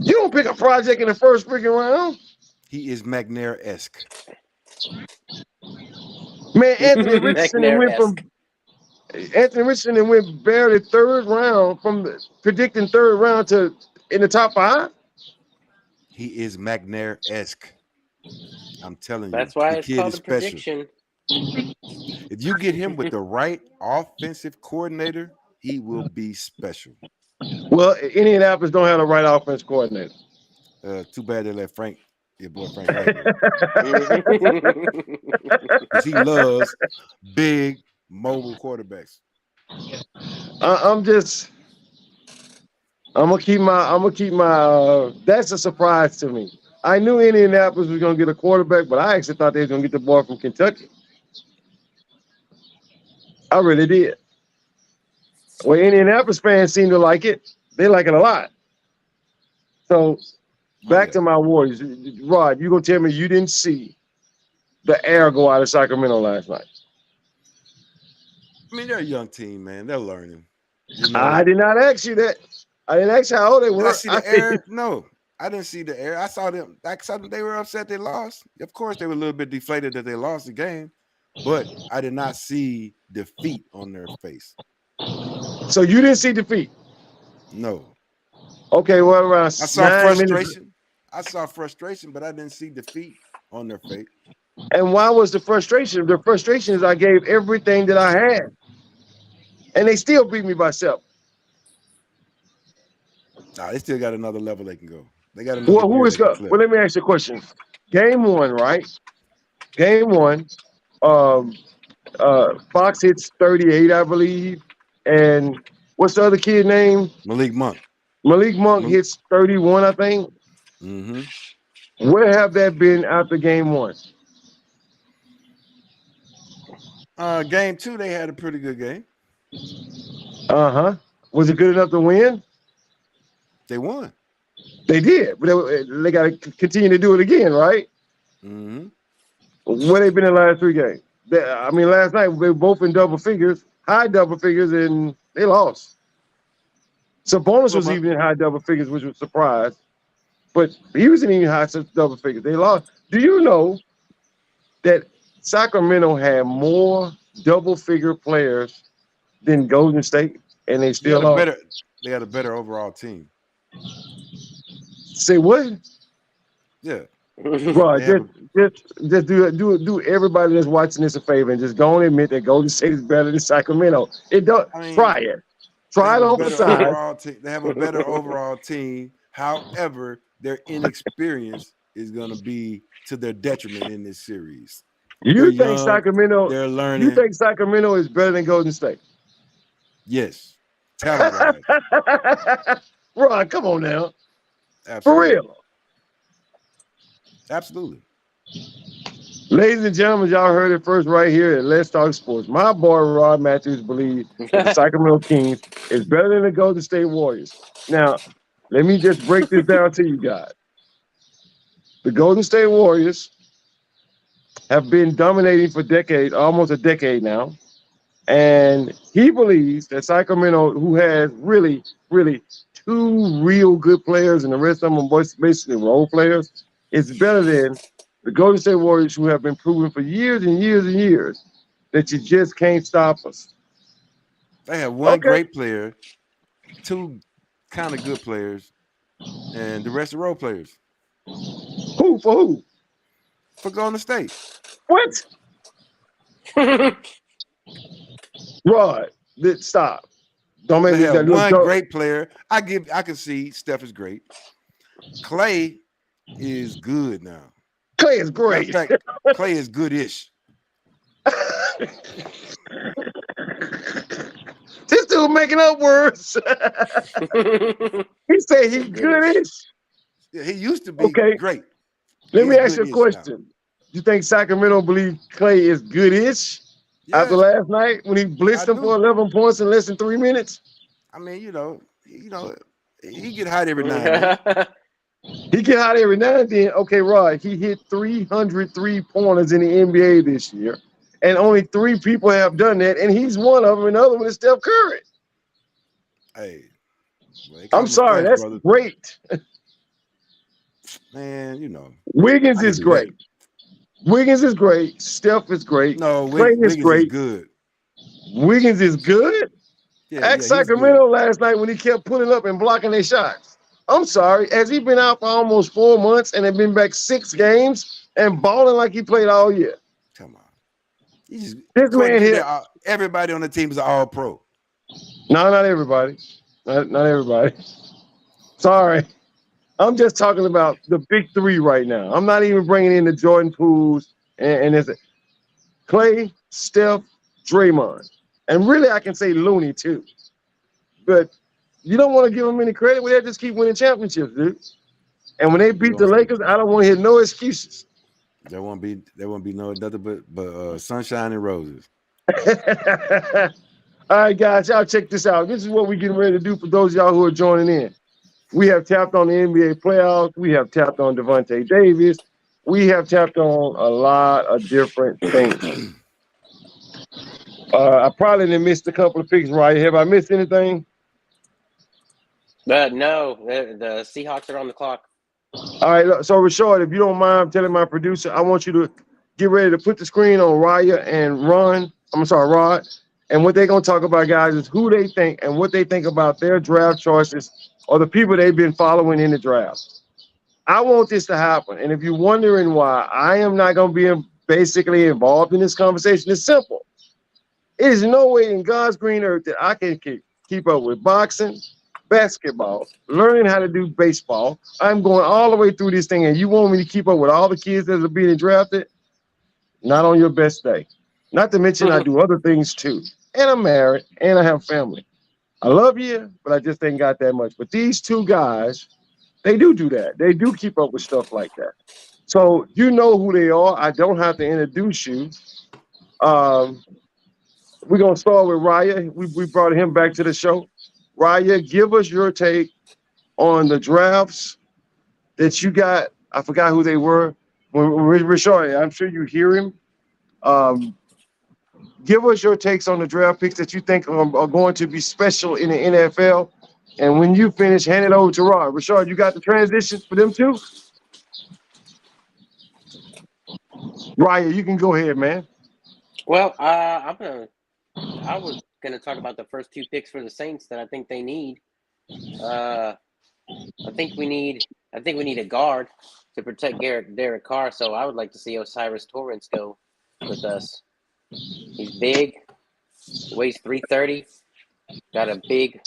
S1: You don't pick a project in the first freaking round.
S3: He is McNair-esque.
S1: Man, Anthony Richardson went barely third round from predicting third round to in the top 5.
S3: He is McNair-esque. I'm telling you.
S4: That's why
S3: the
S4: it's
S3: kid
S4: called
S3: is
S4: a
S3: special.
S4: prediction.
S3: If you get him with the right offensive coordinator, he will be special.
S1: Well, Indianapolis don't have the right offense coordinator.
S3: Too bad they let your boy Frank because he loves big mobile quarterbacks.
S1: I'm gonna keep my that's a surprise to me. I knew Indianapolis was gonna get a quarterback, but I actually thought they were gonna get the boy from Kentucky. I really did. Well, Indianapolis fans seem to like it. They like it a lot. So back to my Warriors. Rod, you gonna tell me you didn't see the air go out of Sacramento last night?
S3: I mean, they're a young team, man. They're learning.
S1: I did not ask you that. I didn't ask you how old they were.
S3: Did I see the air? No, I didn't see the air. I saw them. They were upset they lost. Of course, they were a little bit deflated that they lost the game, but I did not see defeat on their face.
S1: So you didn't see defeat?
S3: No.
S1: Okay, well, around
S3: I saw frustration. I saw frustration, but I didn't see defeat on their face.
S1: And why was the frustration? The frustration is I gave everything that I had, and they still beat me by 7.
S3: Nah, they still got another level they can go. They got another.
S1: Well, who is good? Well, let me ask you a question. Game 1, right? Game 1, Fox hits 38, I believe, and what's the other kid name?
S3: Malik Monk.
S1: Malik Monk hits 31, I think.
S3: Mm-hmm.
S1: Where have that been after game 1?
S3: Game 2, they had a pretty good game.
S1: Was it good enough to win?
S3: They won.
S1: They did, but they got to continue to do it again, right?
S3: Mm-hmm.
S1: Where they been in the last 3 games? Last night they were both in double figures, high double figures, and they lost. Sabonis was even in high double figures, which was a surprise. But he was in even high double figures. They lost. Do you know that Sacramento had more double-figure players than Golden State, and they still lost?
S3: They had a better overall team.
S1: Say what?
S3: Yeah.
S1: Bro, just do everybody that's watching this a favor and just go and admit that Golden State is better than Sacramento. Try it. Try it on the side.
S3: They have a better overall team. However, their inexperience is going to be to their detriment in this series.
S1: You think Sacramento?
S3: They're learning.
S1: You think Sacramento is better than Golden State?
S3: Yes, talent-wise.
S1: Ron, come on now.
S3: Absolutely.
S1: For real.
S3: Absolutely.
S1: Ladies and gentlemen, y'all heard it first right here at Let's Talk Sports. My boy Rod Matthews believes that the Sacramento Kings is better than the Golden State Warriors. Now, let me just break this down to you guys. The Golden State Warriors have been dominating for decades, almost a decade now. And he believes that Sacramento, who has really, really 2 real good players and the rest of them are basically role players, is better than the Golden State Warriors, who have been proven for years and years and years that you just can't stop us.
S3: They have one great player, 2 kind of good players, and the rest are role players.
S1: Who? For who?
S3: For Golden State.
S1: What? Rod, stop. Don't make
S3: They
S1: me
S3: have
S1: that
S3: one
S1: look
S3: great player. I can see Steph is great. Clay is good now.
S1: Clay is great.
S3: In fact, Clay is good-ish.
S1: This dude making up words. He said he's good-ish.
S3: Yeah, he used to be great.
S1: Let me ask you a question. You think Sacramento believe Clay is good-ish after last night when he blitzed him for 11 points in less than 3 minutes?
S3: I mean, he get hot every now and then.
S1: He get hot every now and then. Okay, Rod, he hit 300 3-pointers in the NBA this year, and only 3 people have done that, and he's one of them, and the other one is Steph Curry.
S3: Hey.
S1: I'm sorry, that's great.
S3: Man,
S1: Wiggins is great. Wiggins is great. Steph is great.
S3: No,
S1: Wiggins is great.
S3: Good.
S1: Wiggins is good. Ask Sacramento last night when he kept pulling up and blocking their shots. I'm sorry. Has he been out for almost 4 months and have been back 6 games and balling like he played all year?
S3: Come on. This
S1: man here.
S3: Everybody on the team is an all-pro.
S1: No, not everybody. Not everybody. Sorry. I'm just talking about the big 3 right now. I'm not even bringing in the Jordan Pools and it's Clay, Steph, Draymond. And really, I can say Looney, too. But you don't want to give them any credit. They just keep winning championships, dude. And when they beat the Lakers, I don't want to hear no excuses.
S3: There won't be nothing but sunshine and roses.
S1: All right, guys, y'all check this out. This is what we're getting ready to do for those of y'all who are joining in. We have tapped on the NBA playoffs. We have tapped on Devontae Davis. We have tapped on a lot of different things. I probably didn't miss a couple of picks, right? Have I missed anything?
S4: No, the Seahawks are on the clock.
S1: All right, so Rashard, if you don't mind telling my producer, I want you to get ready to put the screen on Raya and Rod. And what they're going to talk about, guys, is who they think and what they think about their draft choices or the people they've been following in the draft. I want this to happen. And if you're wondering why I am not going to be basically involved in this conversation, it's simple. It is no way in God's green earth that I can keep up with boxing, basketball, learning how to do baseball. I'm going all the way through this thing, and you want me to keep up with all the kids that are being drafted? Not on your best day. Not to mention I do other things too. And I'm married, and I have family. I love you, but I just ain't got that much. But these 2 guys, they do that. They do keep up with stuff like that. So you know who they are. I don't have to introduce you. We're gonna start with Raya. We brought him back to the show. Raya, give us your take on the drafts that you got. I forgot who they were. Rashard, I'm sure you hear him. Um, give us your takes on the draft picks that you think are going to be special in the NFL. And when you finish, hand it over to Rod. Rashard, you got the transition for them too? Raya, you can go ahead, man.
S4: Well, I was gonna talk about the first 2 picks for the Saints that I think they need. I think we need a guard to protect Derek Carr. So I would like to see Osiris Torrance go with us. He's big, weighs 330, got a big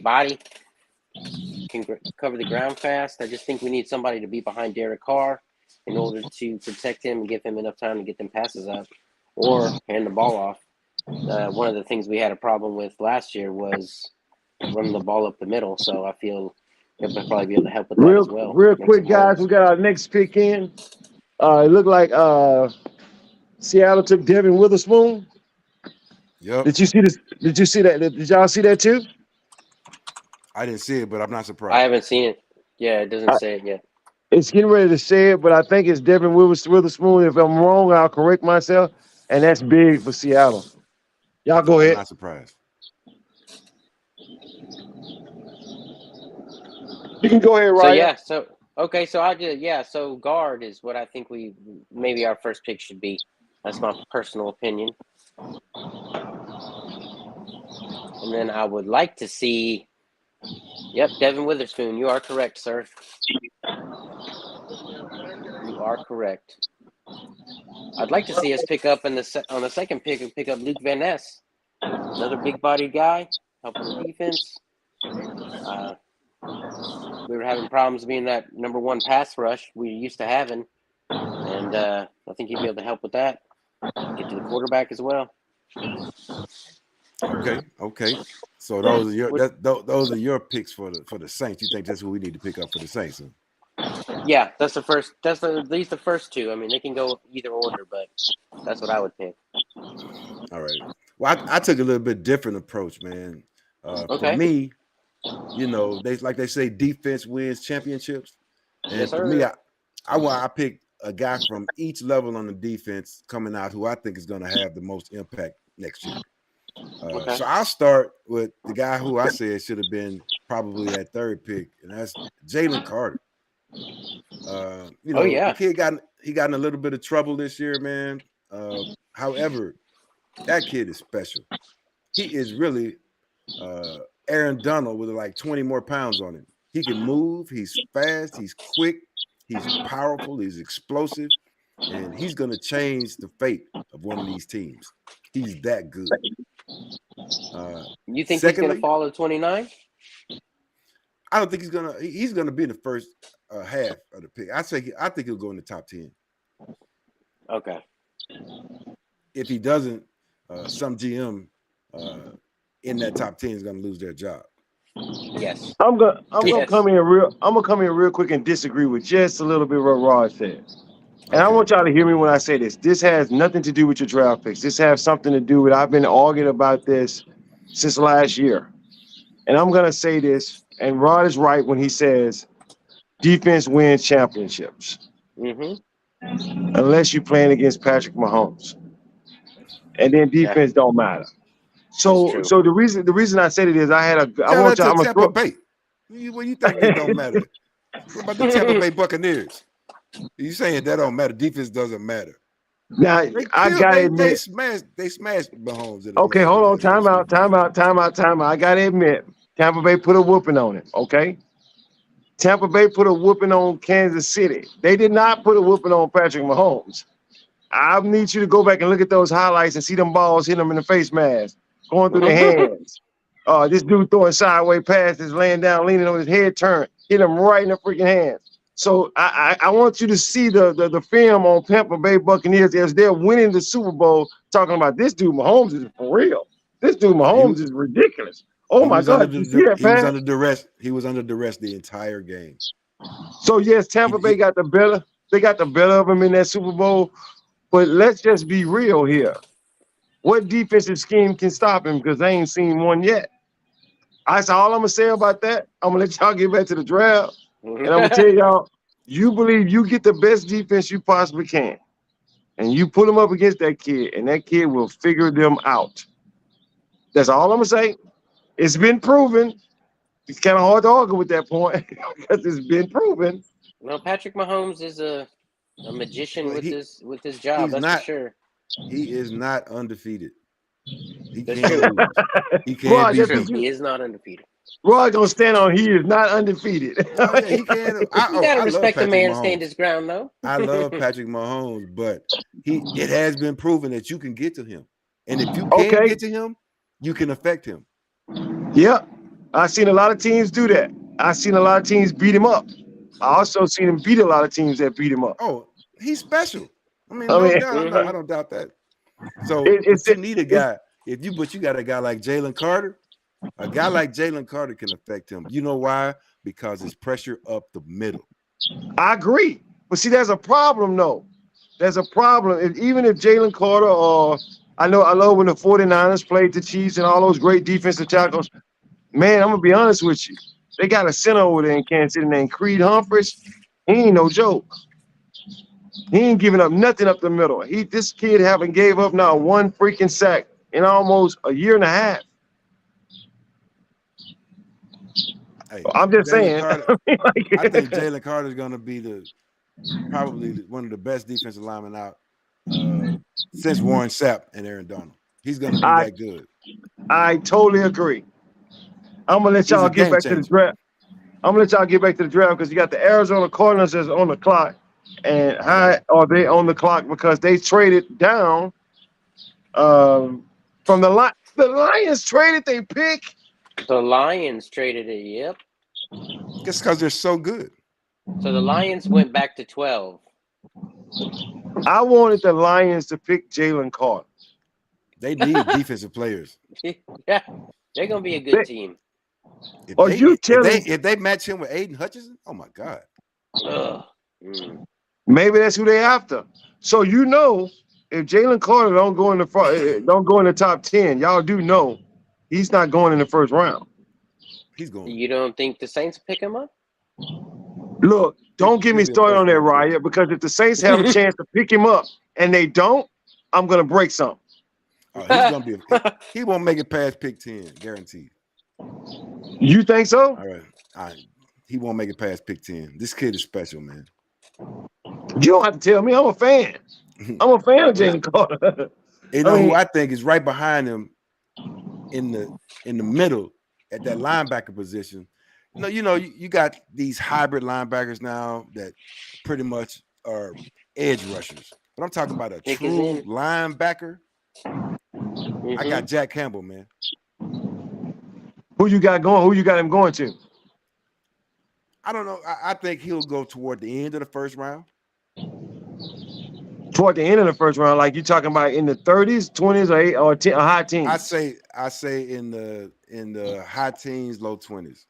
S4: body, can cover the ground fast. I just think we need somebody to be behind Derek Carr in order to protect him and give him enough time to get them passes up or hand the ball off. One of the things we had a problem with last year was running the ball up the middle. So I feel he'll probably be able to help with that as well.
S1: Real
S4: Make
S1: quick,
S4: some
S1: guys,
S4: holes.
S1: we got our next pick in. It looked like Seattle took Devin Witherspoon.
S3: Yep.
S1: Did you see this? Did you see that? Did y'all see that too?
S3: I didn't see it, but I'm not surprised.
S4: I haven't seen it. Yeah, it doesn't say it yet.
S1: It's getting ready to say it, but I think it's Devin Witherspoon. If I'm wrong, I'll correct myself. And that's big for Seattle. Y'all go
S3: I'm
S1: ahead.
S3: not surprised.
S1: You can go ahead, Ryan.
S4: So guard is what I think maybe our first pick should be. That's my personal opinion. And then I would like to see, Devin Witherspoon. You are correct, sir. You are correct. I'd like to see us pick up on the second pick and pick up Luke Van Ness, another big-bodied guy, helping the defense. We were having problems being that number 1 pass rush we used to having, and I think he'd be able to help with that. Get to the quarterback as well.
S3: Okay. So those are your picks for the Saints. You think that's what we need to pick up for the Saints? Huh?
S4: Yeah, that's the first. That's at least the first 2. I mean, they can go either order, but that's what I would pick.
S3: All right. Well, I took a little bit different approach, man.
S4: Okay.
S3: For me, they say defense wins championships, and
S4: Yes,
S3: for
S4: sir.
S3: me, I picked a guy from each level on the defense coming out who I think is going to have the most impact next year.
S4: Okay.
S3: So I'll start with the guy who I said should have been probably that 3rd pick, and that's Jalen Carter. The kid got in a little bit of trouble this year, man. However, that kid is special. He is really Aaron Donald with like 20 more pounds on him. He can move. He's fast. He's quick. He's powerful. He's explosive, and he's going to change the fate of one of these teams. He's that good.
S4: You think he's going to fall at 29?
S3: I don't think he's gonna be in the first half of the pick. I think he'll go in the top 10.
S4: Okay.
S3: If he doesn't, some GM in that top 10 is gonna lose their job.
S4: Yes.
S1: I'm gonna come in real quick and disagree with just a little bit what Rod said. And I want y'all to hear me when I say this. This has nothing to do with your draft picks. This has something to do with I've been arguing about this since last year. And I'm gonna say this. And Rod is right when he says defense wins championships.
S4: Mm-hmm.
S1: Unless you're playing against Patrick Mahomes. And then defense don't matter. So the reason I said it is I'm
S3: Tampa Bay. What you think it don't matter? What about the Tampa Bay Buccaneers? You saying that don't matter? Defense doesn't matter.
S1: Now I gotta admit
S3: they smashed Mahomes.
S1: Okay, hold on. Time out. I gotta admit, Tampa Bay put a whooping on him. Okay. Tampa Bay put a whooping on Kansas City. They did not put a whooping on Patrick Mahomes. I need you to go back and look at those highlights and see them balls hit him in the face mask, going through the hands. This dude throwing sideways passes, laying down, leaning on his head turned, hit him right in the freaking hands. So I want you to see the film on Tampa Bay Buccaneers as they're winning the Super Bowl, talking about this dude Mahomes is for real. This dude Mahomes is ridiculous. Oh my God!
S3: He was under duress. He was under duress the entire game.
S1: So yes, Tampa Bay got the better. They got the better of him in that Super Bowl. But let's just be real here. What defensive scheme can stop him? Because I ain't seen one yet. That's all I'm gonna say about that. I'm gonna let y'all get back to the draft, and I'm gonna tell y'all, you believe you get the best defense you possibly can, and you put them up against that kid, and that kid will figure them out. That's all I'm gonna say. It's been proven. It's kind of hard to argue with that point because it's been proven.
S4: Well, Patrick Mahomes is a magician
S3: Well,
S4: with his job.
S3: he's
S4: That's
S3: not-
S4: for sure.
S3: He is not undefeated. He
S4: That's
S3: can't
S4: true.
S3: lose. He
S1: Well,
S3: can't be
S1: that's
S3: beat.
S1: true.
S4: He is not undefeated.
S1: Roy gonna stand on he is not undefeated.
S3: Oh, yeah, he can.
S4: You gotta
S3: I love
S4: respect the
S3: Patrick
S4: man
S3: Mahomes.
S4: stand his ground, though.
S3: I love Patrick Mahomes, but it has been proven that you can get to him. And if you can't
S1: Okay.
S3: get to him, you can affect him.
S1: Yep. I've seen a lot of teams do that. I've seen a lot of teams beat him up. I also seen him beat a lot of teams that beat him up.
S3: Oh, he's special. I mean,
S1: I
S3: no
S1: mean-
S3: doubt. I don't doubt that. So
S1: It's-
S3: you need a guy. But you got a guy like Jalen Carter. A guy like Jalen Carter can affect him. You know why? Because it's pressure up the middle.
S1: I agree. But see, there's a problem though. There's a problem. Even if Jalen Carter or I love when the 49ers played the Chiefs and all those great defensive tackles. Man, I'm gonna be honest with you. They got a center over there in Kansas City named Creed Humphreys. He ain't no joke. He ain't giving up nothing up the middle. This kid haven't gave up now one freaking sack in almost a year and a half.
S3: Hey,
S1: I'm just
S3: Jalen
S1: saying.
S3: Carter-
S1: Like-
S3: I think Jalen Carter is going to be probably one of the best defensive linemen out since Warren Sapp and Aaron Donald. He's going to be that good.
S1: I totally agree. I'm gonna let y'all
S3: a
S1: get
S3: game
S1: back to the
S3: changer.
S1: draft. I'm gonna let y'all get back to the draft because you got the Arizona Cardinals that's on the clock. And how are they on the clock? Because they traded down from the Lions. The Lions traded they pick.
S4: The Lions traded it. Yep.
S3: Just because they're so good.
S4: So the Lions went back to 12.
S1: I wanted the Lions to pick Jalen Carter.
S3: They need defensive players.
S4: Yeah, they're gonna be a good team.
S3: If
S1: Are
S3: they,
S1: you
S3: if
S1: telling-
S3: if they match him with Aiden Hutchinson, oh my God.
S4: Ugh. Mm.
S1: Maybe that's who they after. So you know, if Jalen Carter don't go in the top 10, y'all do know he's not going in the first round.
S3: He's going.
S4: You don't think the Saints pick him up?
S1: Look, don't get me
S3: He'll be a
S1: started on that,
S3: first round pick.
S1: Riot, because if the Saints have a chance to pick him up and they don't, I'm gonna break something.
S3: Oh, he's going to be. He won't make it past pick 10, guaranteed.
S1: You think so?
S3: All right. He won't make it past pick 10. This kid is special, man.
S1: You don't have to tell me. I'm a fan. I'm a fan of Jalen Carter.
S3: You know
S1: I mean-
S3: who I think is right behind him in the middle at that linebacker position. You got these hybrid linebackers now that pretty much are edge rushers. But I'm talking about a
S4: Pick is
S3: true
S4: in.
S3: linebacker. I got Jack Campbell, man.
S1: Who you got going? Who you got him going to?
S3: I don't know. I think he'll go toward the end of the first round.
S1: Toward the end of the first round, like you talking about in the 30s, 20s, or 10, or high teens?
S3: I say in the high teens, low 20s.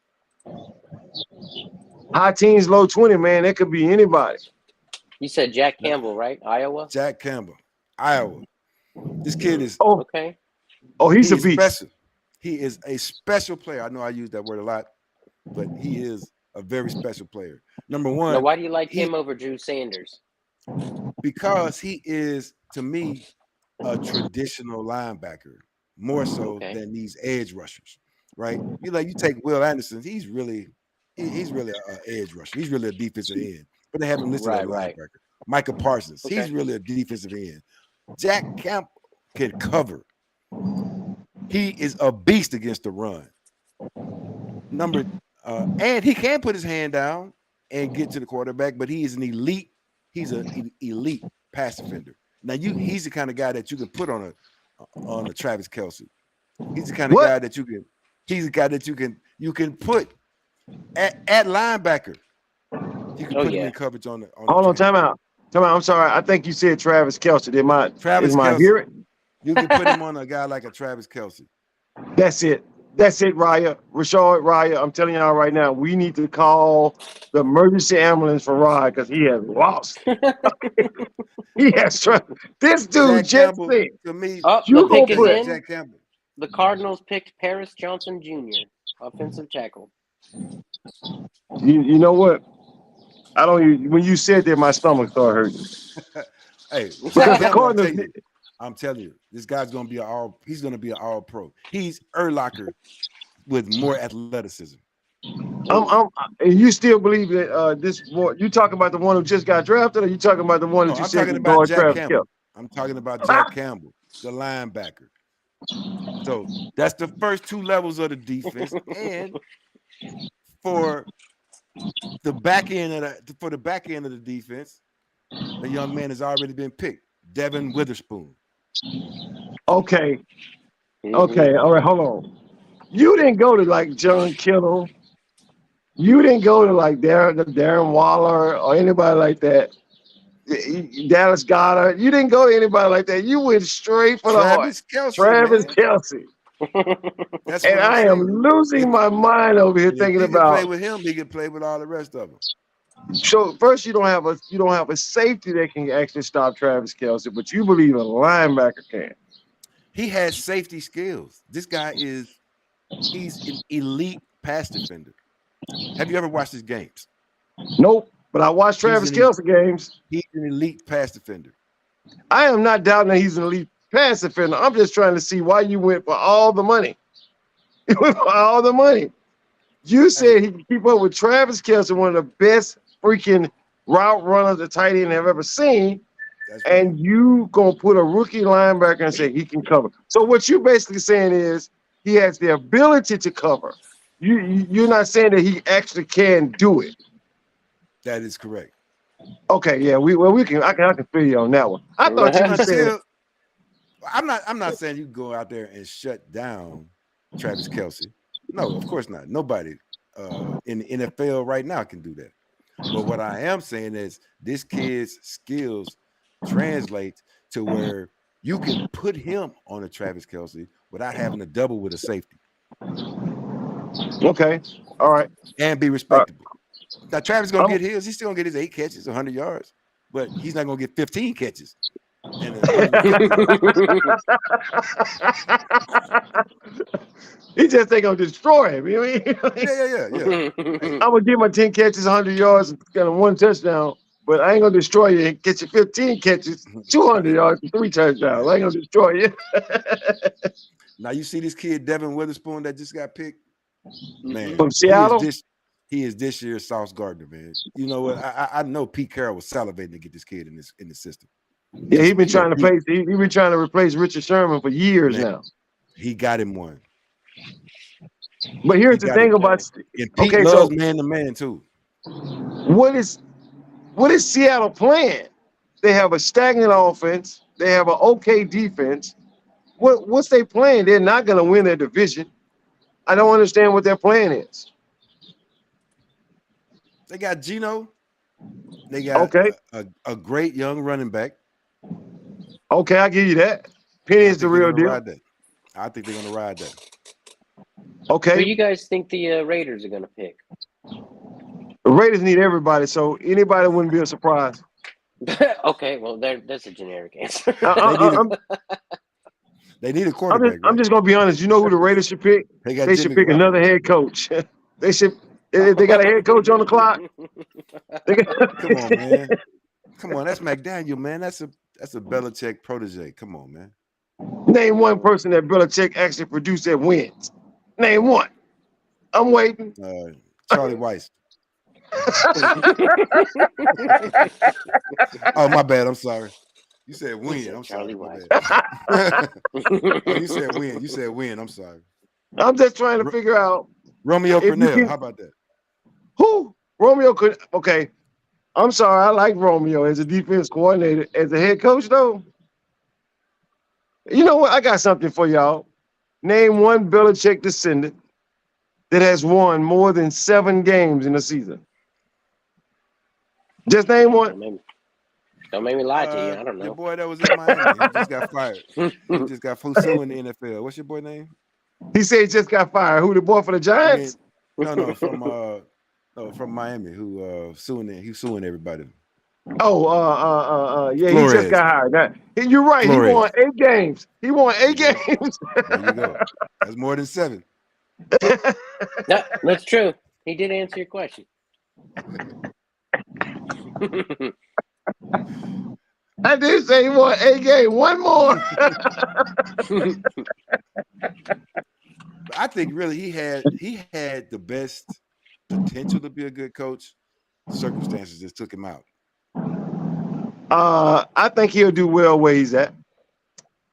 S1: High teens, low 20, man. That could be anybody.
S4: You said Jack Campbell, right? Iowa.
S3: Jack Campbell, Iowa. This kid is
S4: Okay.
S1: He's a
S3: is
S1: beast.
S3: special. He is a special player. I know I use that word a lot, but he is a very special player. Number
S4: Now,
S3: one,
S4: why do you like
S3: he-
S4: him over Drew Sanders?
S3: because he is, to me, a traditional linebacker, more so
S4: Okay.
S3: than these edge rushers, right? You take Will Anderson, he's really an edge rusher. He's really a defensive end, but they have him listed as a
S4: Right.
S3: linebacker. Micah Parsons,
S4: Okay.
S3: he's really a defensive end. Jack Campbell can cover. He is a beast against the run. And he can put his hand down and get to the quarterback, but he is an elite. He's an elite pass defender. Now he's the kind of guy that you can put on a Travis Kelce. He's the kind of
S1: What?
S3: guy that you can. He's the guy that you can put at linebacker. You can
S4: Oh,
S3: put him
S4: yeah.
S3: in coverage on the.
S1: Hold on, time out. I'm sorry. I think you said Travis Kelce. Did my
S3: Travis
S1: Kelce
S3: Kelce.
S1: hear it?
S3: You can put him on a guy like a Travis Kelce.
S1: That's it. That's it, Raya. Rashard, Raya. I'm telling y'all right now, we need to call the emergency ambulance for Raya because he has lost. He has trouble. This dude
S3: Jack
S1: just
S3: Campbell,
S1: said,
S3: to me,
S4: Oh, the
S1: you
S3: to
S1: gonna
S4: pick is
S3: me,
S1: put.
S4: in.
S3: Jack Campbell.
S4: The Cardinals picked Paris Johnson Jr., offensive tackle.
S1: You know what? I don't. When you said that, my stomach started hurting
S3: Hey, Jack
S1: because the
S3: Campbell,
S1: Cardinals.
S3: I'm telling you, this guy's gonna be he's gonna be an all pro. He's Urlacher with more athleticism.
S1: And you still believe that this boy? You talking about the one who just got drafted, or you talking about the one
S3: No,
S1: that you
S3: I'm
S1: said
S3: talking
S1: could
S3: about
S1: guard
S3: Jack
S1: Travis
S3: Campbell.
S1: Kelce?
S3: I'm talking about Jack Campbell, the linebacker. So that's the first two levels of the defense, and for the back end of the defense, the young man has already been picked, Devin Witherspoon.
S1: Okay,
S4: Mhm.
S1: okay, all right. Hold on. You didn't go to like John Kittle. You didn't go to like Darren Waller or anybody like that. Dallas Goddard. You didn't go to anybody like that. You went straight for the heart.
S3: Travis Kelce,
S1: Travis
S3: man.
S1: Kelce.
S3: That's
S1: And
S3: what I'm
S1: I am
S3: saying.
S1: losing my mind over here
S3: And if
S1: thinking
S3: he can play
S1: about.
S3: with him, he can play with all the rest of them.
S1: So first, you don't have a safety that can actually stop Travis Kelce, but you believe a linebacker can.
S3: He has safety skills. This guy he's an elite pass defender. Have you ever watched his games?
S1: Nope. But I watched Travis Kelce games.
S3: He's an elite pass defender.
S1: I am not doubting that he's an elite pass defender. I'm just trying to see why you went for all the money. You went for all the money. You said he can keep up with Travis Kelce, one of the best freaking route runners the tight end have ever seen.
S3: That's right.
S1: And you gonna put a rookie linebacker and say he can cover. So what you're basically saying is he has the ability to cover. You're not saying that he actually can do it.
S3: That is correct.
S1: Okay, yeah, I can feel you on that one. I thought you were saying
S3: I'm not saying you go out there and shut down Travis Kelce. No, of course not. Nobody in the NFL right now can do that. But what I am saying is this kid's skills translate to where you can put him on a Travis Kelce without having to double with a safety.
S1: Okay, all right,
S3: and be respectable. Now Travis gonna get his. He's still gonna get his 8 catches, 100 yards, but he's not gonna get 15 catches. And 150 yards.
S1: He just ain't gonna destroy him. You know what I mean?
S3: Yeah.
S1: I'm gonna give him 10 catches, 100 yards, and kind of 1 touchdown. But I ain't gonna destroy you and get you 15 catches, 200 yards, and 3 touchdowns. I ain't gonna destroy you.
S3: Now you see this kid Devin Witherspoon that just got picked, man.
S1: From Seattle.
S3: He is this year's Sauce Gardner, man. You know what? I know Pete Carroll was salivating to get this kid in the system.
S1: Yeah, he's been trying to replace. He been trying to replace Richard Sherman for years now.
S3: He got him one.
S1: But here's the thing about.
S3: And Pete loves man to man too.
S1: What is Seattle playing? They have a stagnant offense. They have an okay defense. What's they playing? They're not going to win their division. I don't understand what their plan is.
S3: They got Geno. They got a great young running back.
S1: Okay, I give you that. Penny is the real deal.
S3: I think they're going to ride that.
S1: Okay.
S4: Who do you guys think the Raiders are going to pick?
S1: The Raiders need everybody, so anybody wouldn't be a surprise.
S4: Okay, well, that's a generic answer.
S3: They need a quarterback.
S1: I'm just going to be honest. You know who the Raiders should pick? They should pick another head coach. They should. If they got a head coach on the clock.
S3: Come on, man. Come on, that's McDaniel, man. That's a Belichick protege. Come on, man.
S1: Name one person that Belichick actually produced that wins. Name one. I'm waiting.
S3: Charlie Weiss. Oh, my bad. I'm sorry. You said win. I'm sorry. You said win. You said win. I'm sorry.
S1: I'm just trying to figure out.
S3: Romeo Crennel. How about that?
S1: Who? Romeo could. Okay. I'm sorry. I like Romeo as a defense coordinator. As a head coach, though. You know what? I got something for y'all. Name one Belichick descendant that has won more than 7 games in a season. Just name one.
S4: Don't make me lie to you. I don't know.
S3: Your boy that was in Miami. He just got fired. He just got Fusu in the NFL. What's your boy name?
S1: He said he just got fired. Who, the boy for the
S3: I
S1: Giants?
S3: mean, no, from Miami, who he's suing everybody.
S1: Oh, yeah, he just
S3: Flores.
S1: got hired. You're right. He
S3: Flores.
S1: won 8 games. He won 8
S3: Yeah.
S1: games.
S3: There you go. That's more than 7.
S4: No, that's true. He did answer your question.
S1: I did say he won 8 games. One more.
S3: I think really he had the best potential to be a good coach. Circumstances just took him out.
S1: I think he'll do well where he's at.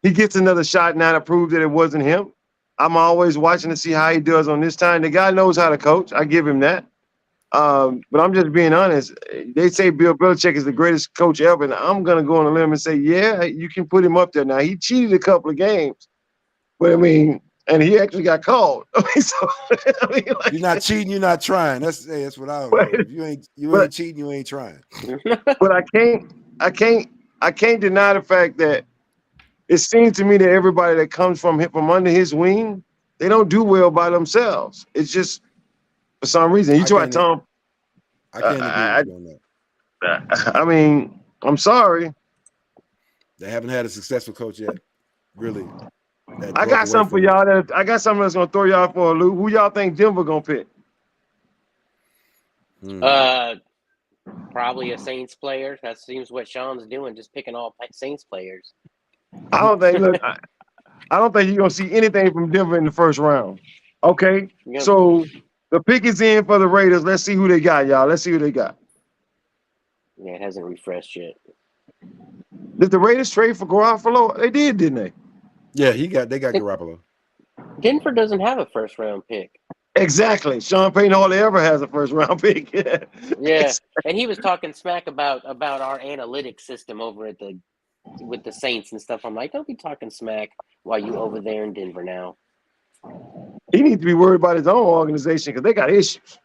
S1: He gets another shot now to prove that it wasn't him. I'm always watching to see how he does on this time. The guy knows how to coach. I give him that. But I'm just being honest. They say Bill Belichick is the greatest coach ever, and I'm gonna go on a limb and say, yeah, you can put him up there. Now he cheated a couple of games, but I mean, and he actually got called.
S3: You're not cheating. You're not trying. That's what I don't know. If you ain't cheating. You ain't trying.
S1: But I can't deny the fact that it seems to me that everybody that comes from under his wing, they don't do well by themselves. It's just for some reason. You try to tell them.
S3: I can't agree with you on that.
S1: I mean, I'm sorry.
S3: They haven't had a successful coach yet. Really.
S1: I got something for y'all. I got something that's gonna throw y'all for a loop. Who y'all think Denver gonna pick?
S4: Probably a Saints player. That seems what Sean's doing, just picking all Saints players.
S1: I don't think. Look, I don't think you're gonna see anything from Denver in the first round. Okay, so the pick is in for the Raiders. Let's see who they got, y'all. Let's see who they got.
S4: Yeah, it hasn't refreshed yet.
S1: Did the Raiders trade for Garoppolo? They did, didn't they?
S3: Yeah, they got Garoppolo.
S4: Denver doesn't have a first round pick.
S1: Exactly. Sean Payton hardly ever has a first round pick.
S4: Yeah, and he was talking smack about our analytics system over at with the Saints and stuff. I'm like, don't be talking smack while you over there in Denver now.
S1: He needs to be worried about his own organization because they got issues.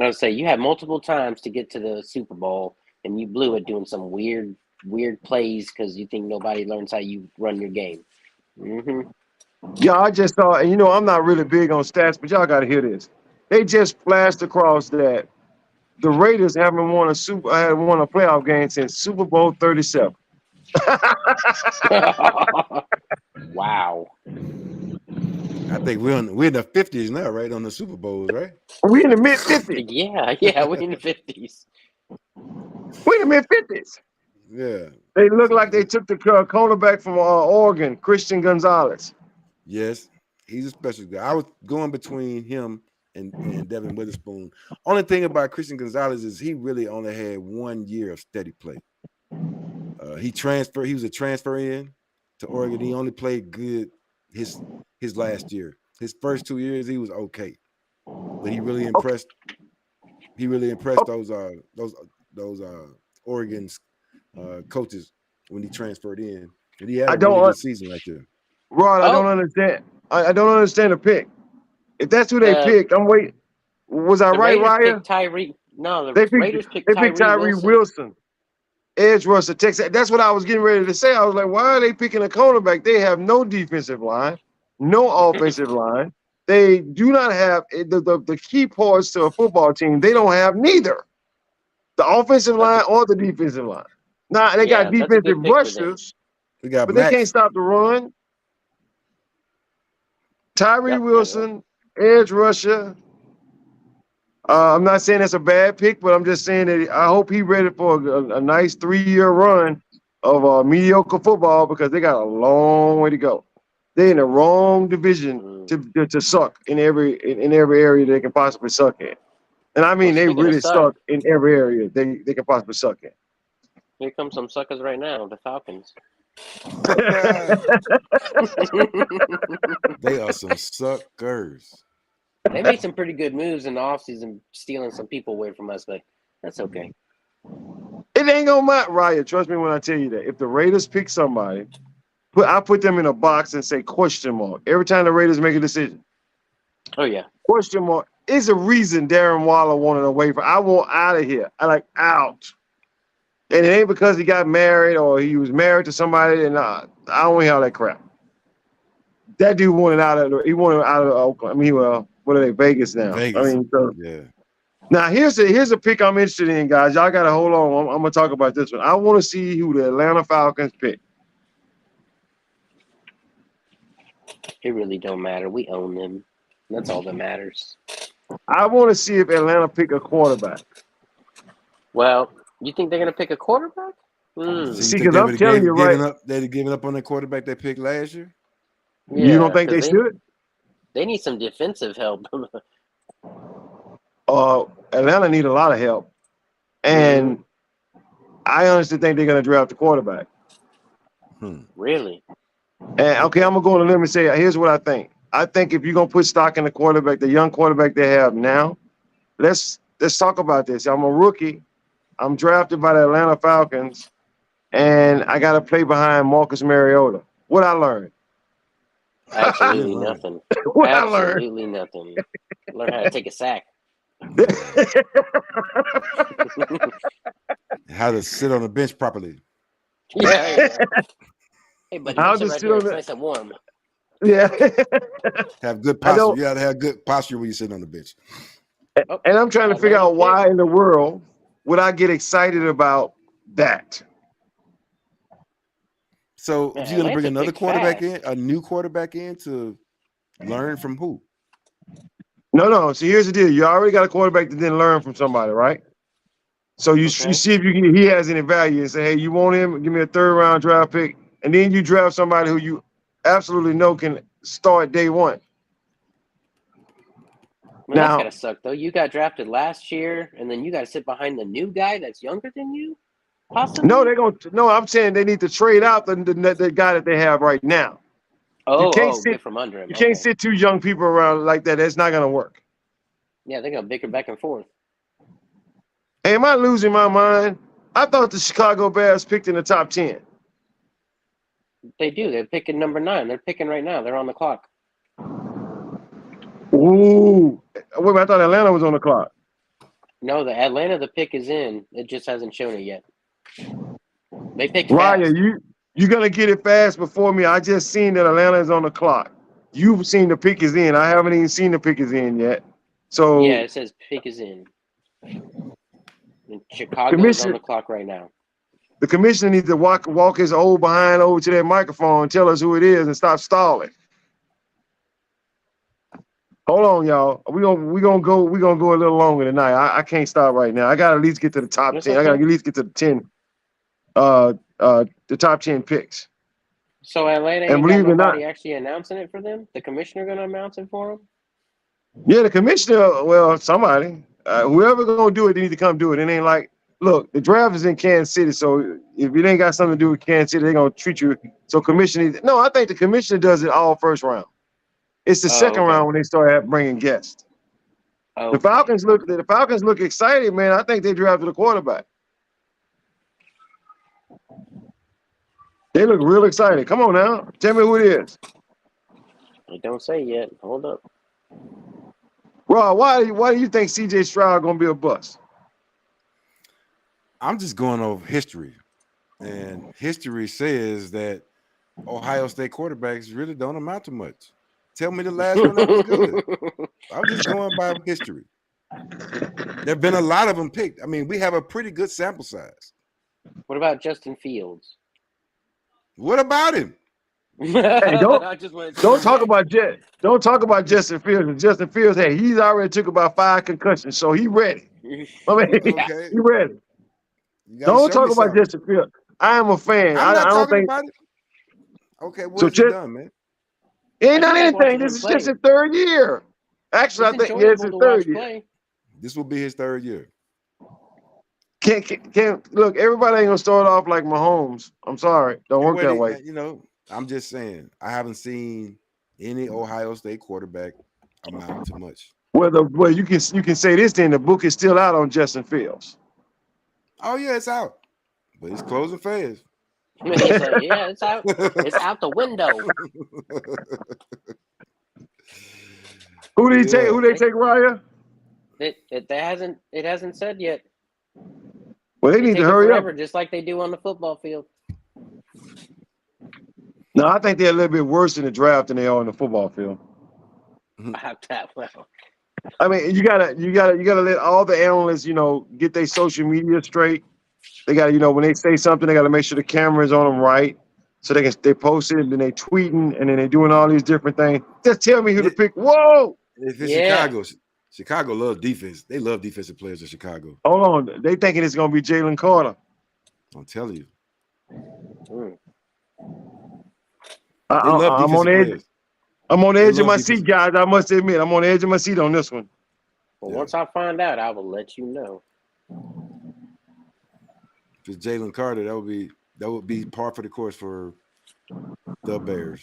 S4: I was say you had multiple times to get to the Super Bowl and you blew it doing some weird plays because you think nobody learns how you run your game. Mm-hmm.
S1: Yeah, I just saw, and I'm not really big on stats, but y'all got to hear this. They just flashed across that the Raiders haven't won a playoff game since Super Bowl 37.
S4: Wow.
S3: I think we're in the 50s now, right? On the Super Bowls, right?
S1: We're in the mid 50s.
S4: Yeah, we're in the 50s.
S1: We're in the mid 50s.
S3: Yeah.
S1: They look like they took the cornerback from Oregon, Christian Gonzalez.
S3: Yes, he's a special guy. I was going between him and Devin Witherspoon. Only thing about Christian Gonzalez is he really only had 1 year of steady play. He transferred. He was a transfer in to Oregon. He only played good his last year. His first 2 years he was okay, but he really impressed. He really impressed those Oregon's coaches when he transferred in, and he had a really good season right there.
S1: Rod, I don't understand. I don't understand the pick. If that's who they picked, I'm waiting. Was I right, Ryan?
S4: The Raiders picked
S1: Tyree Wilson. Edge rusher, Texas. That's what I was getting ready to say. I was like, why are they picking a cornerback? They have no defensive line, no offensive line. They do not have the key parts to a football team. They don't have neither the offensive line or the defensive line. Now they got defensive rushers, but they can't stop the run. Tyree Wilson, edge rusher. I'm not saying that's a bad pick, but I'm just saying that I hope he's ready for a nice 3-year run of mediocre football because they got a long way to go. They're in the wrong division to suck in every area they can possibly suck in. And I mean, they really suck in every area they can possibly suck in.
S4: Here comes some suckers right now, the Falcons.
S3: They are some suckers.
S4: They made some pretty good moves in the offseason, stealing some people away from us, but that's okay.
S1: It ain't gonna matter, Ryan. Trust me when I tell you that. If the Raiders pick somebody, I put them in a box and say question mark every time the Raiders make a decision.
S4: Oh yeah,
S1: question mark is a reason Darren Waller wanted away from. I want out of here. I like out, and it ain't because he got married or he was married to somebody. And I don't want to hear all that crap. That dude wanted out of Oakland. I mean, well, what are they? Vegas now.
S3: Vegas.
S1: I mean, so
S3: Yeah.
S1: now here's a pick I'm interested in, guys. Y'all gotta hold on. I'm gonna talk about this one. I want to see who the Atlanta Falcons pick.
S4: It really don't matter. We own them. That's all that matters.
S1: I want to see if Atlanta pick a quarterback.
S4: Well, you think they're gonna pick a quarterback?
S3: So you
S1: See,
S3: think
S1: 'cause
S3: they
S1: I'm
S3: would have
S1: telling you, right?
S3: they'd have given up on the quarterback they picked last year?
S1: You don't think they
S4: 'cause
S1: should?
S4: They need some defensive help.
S1: Atlanta need a lot of help, and I honestly think they're gonna draft a quarterback.
S4: Really?
S1: And okay, I'm gonna go on a limb and say, here's what I think. I think if you're gonna put stock in the quarterback, the young quarterback they have now, let's talk about this. I'm a rookie. I'm drafted by the Atlanta Falcons, and I got to play behind Marcus Mariota. What I learned?
S4: Absolutely nothing.
S1: What I learned?
S4: Absolutely nothing. Learn how to take a sack.
S3: How to sit on the bench properly.
S4: Yeah. Hey, buddy,
S1: I'll
S4: sit
S1: just
S4: right
S1: sit
S4: here.
S1: on
S4: It's
S1: the-
S4: nice and warm.
S1: Yeah.
S3: Have good
S1: I
S3: posture.
S1: don't-
S3: You got to have good posture when you're sitting on the bench.
S1: And I'm trying to figure out why in the world would I get excited about that?
S3: So
S4: Yeah,
S3: if you're going to bring
S4: Atlanta
S3: another
S4: picked
S3: quarterback
S4: fast.
S3: in, a new quarterback in to learn from who?
S1: No. So here's the deal. You already got a quarterback that didn't learn from somebody, right? So you see if he has any value and say, hey, you want him? Give me a 3rd round draft pick. And then you draft somebody who you absolutely know can start day one.
S4: I mean, that's gotta suck though. You got drafted last year, and then you got to sit behind the new guy that's younger than you. Possibly.
S1: No, I'm saying they need to trade out the guy that they have right now.
S4: Get from under him.
S1: You can't sit 2 young people around like that. That's not gonna work.
S4: Yeah, they're gonna bicker back and forth.
S1: Hey, am I losing my mind? I thought the Chicago Bears picked in the top 10.
S4: They do. They're picking number 9. They're picking right now. They're on the clock.
S1: Ooh. Wait a minute, I thought Atlanta was on the clock.
S4: No, the pick is in. It just hasn't shown it yet. They picked
S1: Raya,
S4: fast.
S1: you're gonna get it fast before me. I just seen that Atlanta is on the clock. You've seen the pick is in. I haven't even seen the pick is in yet. So
S4: Yeah, it says pick is in. And Chicago is on the clock right now.
S1: the commissioner needs to walk his old behind over to that microphone and tell us who it is and stop stalling. Hold on, y'all. We gonna go a little longer tonight. I can't stop right now. I gotta at least get to the top 10. I gotta at least get to the 10. The top 10 picks.
S4: So Atlanta ain't got nobody actually announcing it for them? The commissioner gonna announce it for them?
S1: Yeah, the commissioner, well, somebody. Whoever gonna do it, they need to come do it. It ain't like, look, the draft is in Kansas City, so if it ain't got something to do with Kansas City, they're gonna treat you. So commissioner, no, I think the commissioner does it all first round. It's the second round when they start bringing guests. The Falcons look excited, man. I think they drafted a quarterback. They look real excited. Come on now, tell me who it is.
S4: They don't say yet. Hold up.
S1: Rob, why do you think C.J. Stroud gonna be a bust?
S3: I'm just going over history, and history says that Ohio State quarterbacks really don't amount to much. Tell me the last one that was good. I'm just going by history. There've been a lot of them picked. I mean, we have a pretty good sample size.
S4: What about Justin Fields?
S3: What about him?
S1: Hey, don't talk about Justin Fields. Justin Fields, hey, he's already took about 5 concussions, so he ready. I mean,
S3: Okay.
S1: he ready. Don't talk about Justin Fields. I am a fan.
S3: I'm not
S1: I don't
S3: talking
S1: think.
S3: about it. Okay, what has he done, man?
S1: He ain't done anything. This is just his 3rd year. Actually, I think it's his 3rd year.
S3: This will be his 3rd year.
S1: Can't look. Everybody ain't gonna start off like Mahomes. I'm sorry, don't work that way.
S3: You know, I'm just saying. I haven't seen any Ohio State quarterback amount to much.
S1: Well, you can say this. Then the book is still out on Justin Fields.
S3: Oh yeah, it's out, but it's closing fast.
S4: Yeah, it's out. It's out the window.
S1: Who did he take? Who they take, Raya?
S4: It hasn't said yet.
S1: Well, they need to hurry up.
S4: Just like they do on the football field.
S1: No, I think they're a little bit worse in the draft than they are in the football field.
S4: Well,
S1: I mean, you gotta let all the analysts, get their social media straight. They gotta, when they say something, they gotta make sure the camera is on them right, so they post it, and then they tweeting, and then they doing all these different things. Just tell me who to pick. Whoa!
S3: If it's
S4: Yeah.
S3: Chicago loves defense. They love defensive players in Chicago.
S1: Hold on, they thinking it's gonna be Jalen Carter.
S3: I'm telling you.
S4: mm.
S3: They love
S1: I'm on
S3: defensive
S1: the edge.
S3: players.
S1: I'm on the
S3: They
S1: edge of
S3: love
S1: my
S3: defensive-
S1: seat, guys. I must admit, I'm on the edge of my seat on this one.
S4: Well,
S3: Yeah.
S4: once I find out, I will let you know.
S3: If it's Jalen Carter, that would be par for the course for the Bears.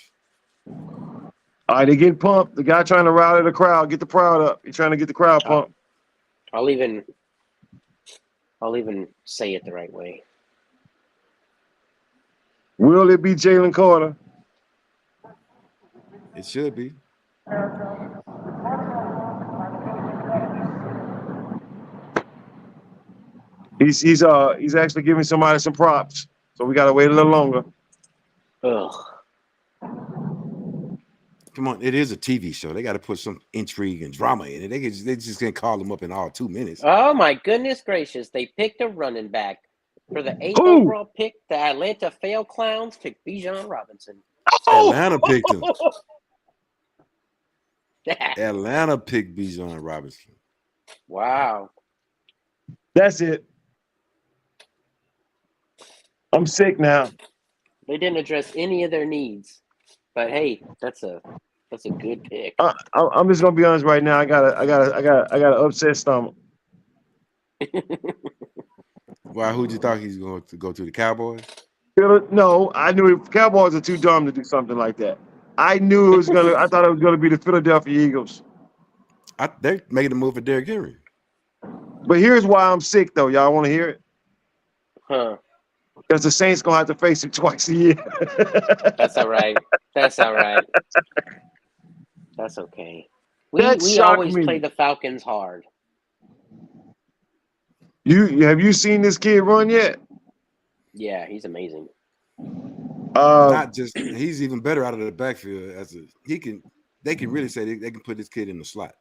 S1: All right, they getting pumped. The guy trying to rally the crowd, get the crowd up. He's trying to get the crowd pumped.
S4: I'll even say it the right way.
S1: Will it be Jalen Carter?
S3: It should be.
S1: He's actually giving somebody some props, so we gotta wait a little longer.
S4: Ugh.
S3: Come on, it is a TV show. They got to put some intrigue and drama in it. They just can't call them up in all 2 minutes.
S4: Oh my goodness gracious! They picked a running back for the 8th
S1: Who?
S4: overall pick. The Atlanta Fail Clowns picked Bijan Robinson.
S3: Atlanta picked him.
S4: they
S3: Atlanta picked Bijan Robinson.
S4: Wow.
S1: That's it. I'm sick now.
S4: didn't address any of their needs, but hey, that's a good pick.
S1: I'm just gonna be honest right now. I got an upset stomach.
S3: Why? Who'd you thought he's going to go to? The Cowboys?
S1: No, I knew Cowboys are too dumb to do something like that. I knew it was gonna. I thought it was gonna be the Philadelphia Eagles.
S3: They're making a move for Derrick Henry.
S1: But here's why I'm sick, though. Y'all want to hear it?
S4: Huh?
S1: Because the Saints gonna have to face him twice a year.
S4: That's all right. That's all right. That's okay. We
S1: shocked
S4: always
S1: me.
S4: play the Falcons hard.
S1: Have you seen this kid run yet?
S4: Yeah, he's amazing.
S3: Not just he's even better out of the backfield they can really say they can put this kid in the slot.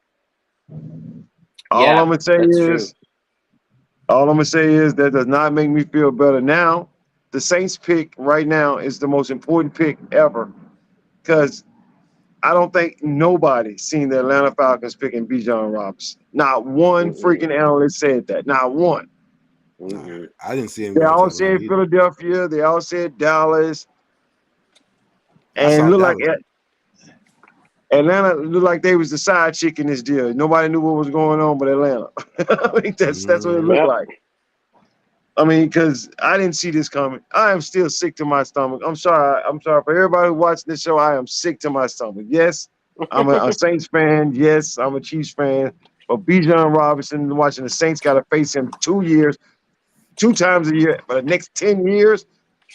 S1: All
S4: Yeah,
S1: I'm gonna say
S4: that's
S1: is that does not make me feel better. Now, the Saints pick right now is the most important pick ever because I don't think nobody's seen the Atlanta Falcons picking Bijan Robinson. Not one freaking analyst said that. Not one.
S4: Mhm.
S3: I didn't see him.
S1: They all
S3: going to
S1: said
S3: Atlanta either.
S1: Philadelphia. They all said Dallas.
S3: I saw
S1: And look like
S3: Dallas.
S1: Atlanta looked like they was the side chick in this deal. Nobody knew what was going on but Atlanta. I think that's what it looked
S4: Yep.
S1: like. I mean, because I didn't see this coming. I am still sick to my stomach. I'm sorry. I'm sorry for everybody who watched this show. I am sick to my stomach. Yes, I'm a Saints fan. Yes, I'm a Chiefs fan. But Bijan Robinson, watching the Saints got to face him 2 years, 2 times a year for the next 10 years,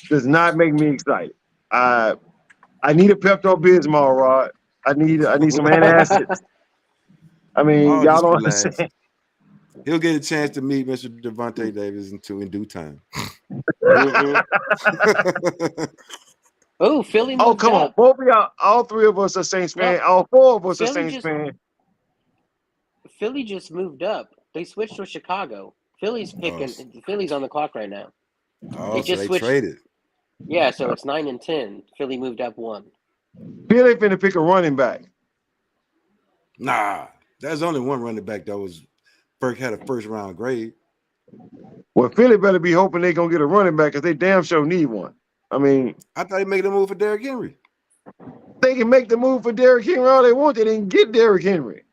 S1: does not make me excited. I need a Pepto-Bismol, Rod. I need some antacids. I mean,
S3: Oh,
S1: y'all
S3: just
S1: don't
S3: relax.
S1: understand.
S3: He'll get a chance to meet Mr. Devontae Davis in due time.
S4: Mhm. Oh, Philly moved
S1: Oh, come on.
S4: up.
S1: Both of y'all, all 3 of us are Saints fans.
S4: Yep.
S1: All 4 of us are
S4: Philly
S1: Saints
S4: just-
S1: fans.
S4: Philly just moved up. They switched with Chicago. Philly's picking. Philly's on the clock right now.
S3: Oh,
S4: They
S3: so
S4: just
S3: they
S4: switched.
S3: traded.
S4: Yeah, so it's 9 and 10. Philly moved up 1.
S1: Philly finna pick a running back.
S3: Nah, there's only one running back that had a first round grade.
S1: Well, Philly better be hoping they gonna get a running back because they damn sure need one. I mean,
S3: I thought he made a move for Derrick Henry.
S1: they can make the move for Derrick Henry all they want. They didn't get Derrick Henry.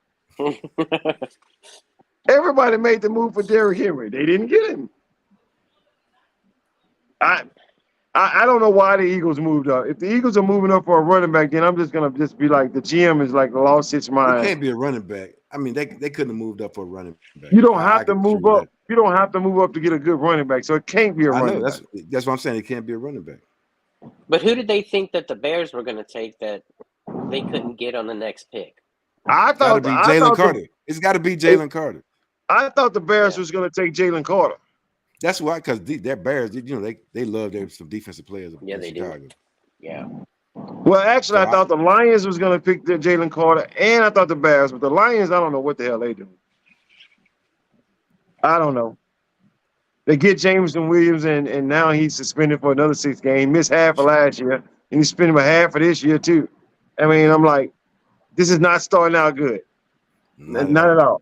S1: Everybody made the move for Derrick Henry. They didn't get him. I don't know why the Eagles moved up. If the Eagles are moving up for a running back, then I'm just gonna be like the GM is like lost his
S3: He
S1: mind.
S3: can't be a running back. I mean, they couldn't have moved up for a running back.
S1: You don't
S3: I
S1: have to
S3: can
S1: move
S3: agree with
S1: up. You don't have to move up to get a good running back. So it can't be a
S3: that. I
S1: running
S3: know
S1: back.
S3: that's what I'm saying. It can't be a running back.
S4: But who did they think that the Bears were going to take that they couldn't get on the next pick?
S1: I
S3: Got to
S1: thought
S3: be Jalen Carter. It's got to be Jalen Carter.
S1: I thought the Bears
S4: Yeah.
S1: was gonna take Jalen Carter.
S3: That's why, because their Bears, they love some defensive players.
S4: Yeah,
S3: in
S4: they do.
S3: Chicago.
S4: Yeah.
S1: Well, actually,
S3: So
S1: I thought the Lions was going to pick Jalen Carter, and I thought the Bears, but the Lions, I don't know what the hell they do. I don't know. They get Jameson Williams, and now he's suspended for another 6 games. He missed half of last year, and he's spending a half of this year too. I mean, I'm like, this is not starting out good. Not at all.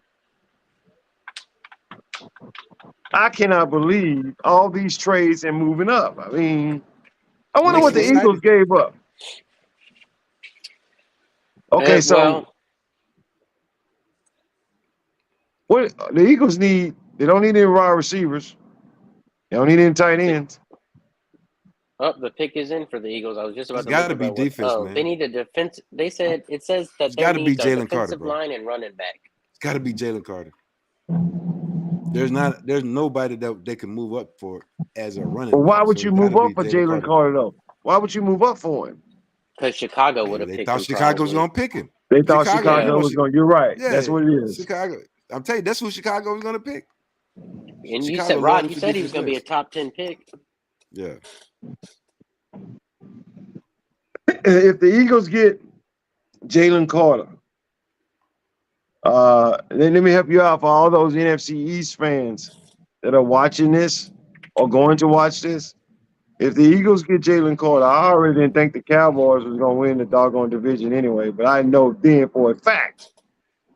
S1: I cannot believe all these trades and moving up. I mean, I wonder what the
S3: Excited.
S1: Eagles gave up. Okay, so
S4: well,
S1: what the Eagles need, they don't need any wide receivers. They don't need any tight ends.
S4: the pick is in for the Eagles. I was just about
S3: It's
S4: to
S3: gotta
S4: look
S3: be
S4: about
S3: defense,
S4: what. Oh,
S3: man.
S4: they need a defense. They said it says that
S3: It's
S4: they
S3: gotta be
S4: need a
S3: Jalen Carter,
S4: defensive
S3: bro.
S4: line and running back.
S3: It's got to be Jalen Carter. There's nobody that they can move up for as a running
S1: But why
S3: back.
S1: would
S3: So
S1: you
S3: it's
S1: move
S3: gotta
S1: up
S3: be
S1: for Jalen Carter though? Why would you move up for him?
S4: Because Chicago would have
S3: They
S4: picked
S3: thought
S4: him.
S3: Chicago was
S4: probably.
S3: gonna pick him.
S1: They thought
S3: Chicago,
S1: Chicago
S3: yeah.
S1: was going. You're right.
S3: Yeah,
S1: That's what it is.
S3: Chicago. I'm telling you, that's who Chicago was gonna pick.
S4: And you
S3: Chicago
S4: said, Rod,
S3: loves
S4: you
S3: the
S4: said he was going to be a
S3: defense.
S4: top 10 pick.
S3: Yeah.
S1: If the Eagles get Jalen Carter, then let me help you out for all those NFC East fans that are watching this or going to watch this. If the Eagles get Jalen Carter, I already didn't think the Cowboys was going to win the doggone division anyway, but I know then for a fact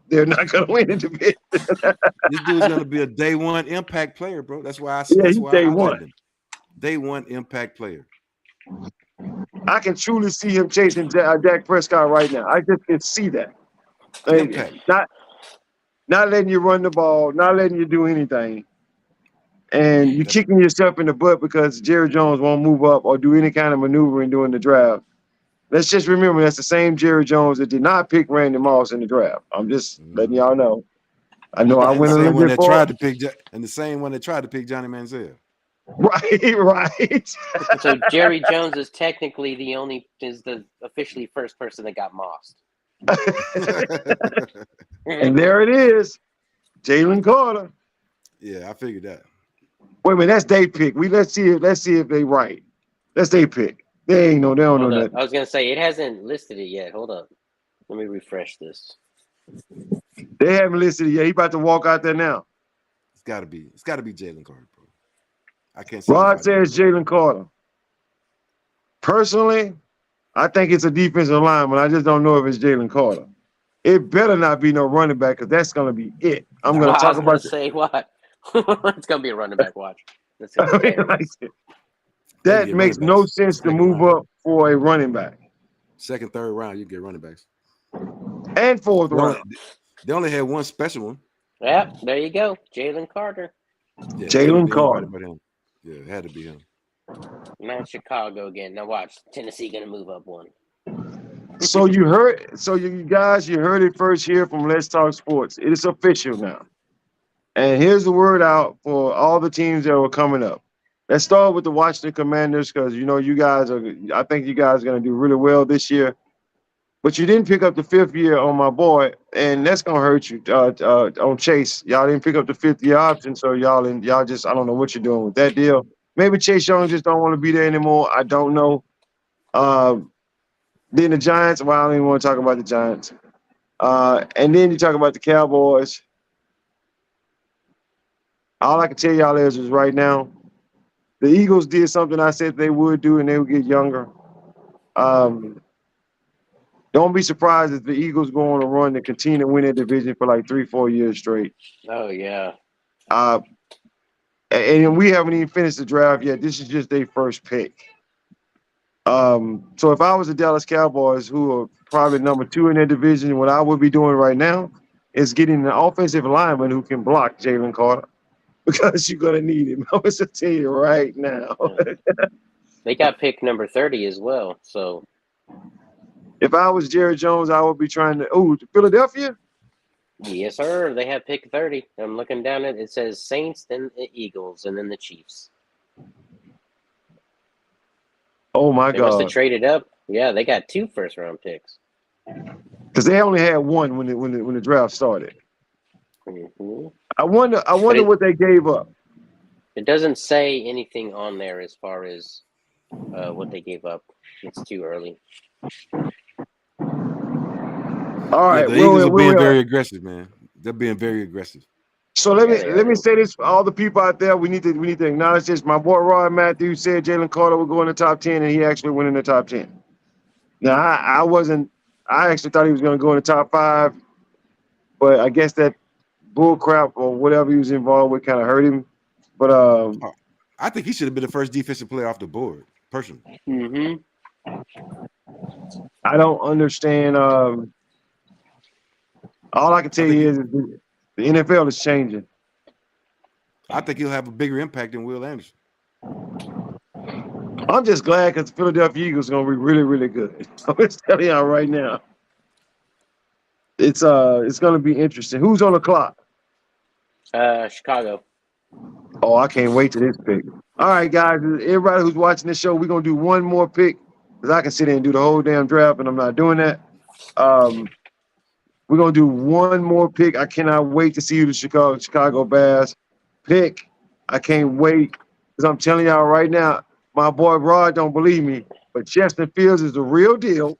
S1: they're not going to win the division.
S3: This dude's gonna be a day one impact player, bro. That's why
S1: Yeah,
S3: that's
S1: he's
S3: why
S1: day
S3: I
S1: one.
S3: highlighted him. Day one impact player.
S1: I can truly see him chasing Dak Prescott right now. I just can see that. Like,
S3: Impact.
S1: not letting you run the ball, not letting you do anything. And you're kicking yourself in the butt because Jerry Jones won't move up or do any kind of maneuvering during the draft. Let's just remember that's the same Jerry Jones that did not pick Randy Moss in the draft. I'm just letting y'all know. I know I
S3: And
S1: went
S3: the
S1: a
S3: same
S1: little
S3: one
S1: bit
S3: that
S1: forward.
S3: tried to pick and the same one that tried to pick Johnny Manziel.
S1: Right.
S4: So Jerry Jones is technically the officially first person that got mossed.
S1: And there it is. Jalen Carter.
S3: Yeah, I figured that.
S1: Wait a minute, that's their pick. Let's see if they right. That's their pick. They don't know
S4: Hold up.
S1: nothing.
S4: I was going to say, it hasn't listed it yet. Hold up. Let me refresh this.
S1: They haven't listed it yet. He about to walk out there now.
S3: It's gotta be Jalen Carter, bro. I can't see
S1: Rod
S3: anybody
S1: says
S3: else.
S1: Jalen Carter. Personally, I think it's a defensive lineman. I just don't know if it's Jalen Carter. It better not be no running back because that's going to be it. I'm going to
S4: I
S1: talk
S4: was going
S1: about
S4: to say, what? It's going to be a running back watch. That's gonna be hilarious.
S1: that
S3: get
S1: makes
S3: running
S1: no
S3: backs.
S1: sense to
S3: Second
S1: move
S3: round.
S1: up for a running back
S3: Second, third round, you get running backs.
S1: and fourth round.
S3: They only had one special one.
S4: Yep, there you go. Jalen Carter.
S3: Yeah,
S1: Jalen
S3: couldn't be
S1: Carter.
S3: anybody but him. Yeah, it had to be him.
S4: Not Chicago again. Now watch. Tennessee going to move up one.
S1: So you guys heard it first here from Let's Talk Sports. It is official now. And here's the word out for all the teams that were coming up. Let's start with the Washington Commanders because I think you guys are going to do really well this year. But you didn't pick up the 5th year on my boy, and that's gonna hurt you on Chase. Y'all didn't pick up the 5th year option, so y'all just I don't know what you're doing with that deal. Maybe Chase Young just don't want to be there anymore. I don't know. Then the Giants. Well, I don't even want to talk about the Giants. And then you talk about the Cowboys. All I can tell y'all is right now, the Eagles did something I said they would do, and they would get younger. Don't be surprised if the Eagles go on a run to continue to win that division for like 3-4 years straight.
S4: Oh, yeah.
S1: And we haven't even finished the draft yet. This is just their first pick. So if I was the Dallas Cowboys, who are probably number 2 in their division, what I would be doing right now is getting an offensive lineman who can block Jalen Carter because you're going to need him. I'm going to tell you right now.
S4: They got pick number 30 as well, so...
S1: If I was Jerry Jones, I would be trying to Philadelphia?
S4: Yes, sir. They have pick 30. I'm looking down at it. It says Saints, then the Eagles, and then the Chiefs.
S1: Oh, my
S4: They must have
S1: God.
S4: traded up. Yeah, they got 2 first-round picks.
S1: Because they only had 1 when the draft started.
S4: Mm-hmm.
S1: I wonder what they gave up.
S4: It doesn't say anything on there as far as what they gave up. It's too early.
S1: All
S3: Yeah,
S1: right,
S3: the Eagles are
S1: where
S3: being
S1: we
S3: very
S1: are.
S3: aggressive, man. They're being very aggressive.
S1: So
S4: Yeah, they
S1: let
S4: are.
S1: me say this for all the people out there. We need to acknowledge this. My boy Rod Matthews said Jalen Carter would go in the top 10, and he actually went in the top 10. Now I wasn't. I actually thought he was going to go in the top 5, but I guess that bull crap or whatever he was involved with kind of hurt him. But
S3: I think he should have been the first defensive player off the board, personally.
S4: Mm-hmm.
S1: I don't understand. All I can tell
S3: think
S1: you is the NFL is changing.
S3: I think he'll have a bigger impact than Will Anderson.
S1: I'm just glad because the Philadelphia Eagles are going to be really, really good. I'm just telling y'all right now. It's going to be interesting. Who's on the clock?
S4: Chicago.
S1: Oh, I can't wait to this pick. All right, guys. Everybody who's watching this show, we're gonna do one more pick because I can sit there and do the whole damn draft, and I'm not doing that. We're gonna do one more pick. I cannot wait to see who the Chicago Bears pick. I can't wait because I'm telling y'all right now, my boy Rod don't believe me, but Justin Fields is the real deal.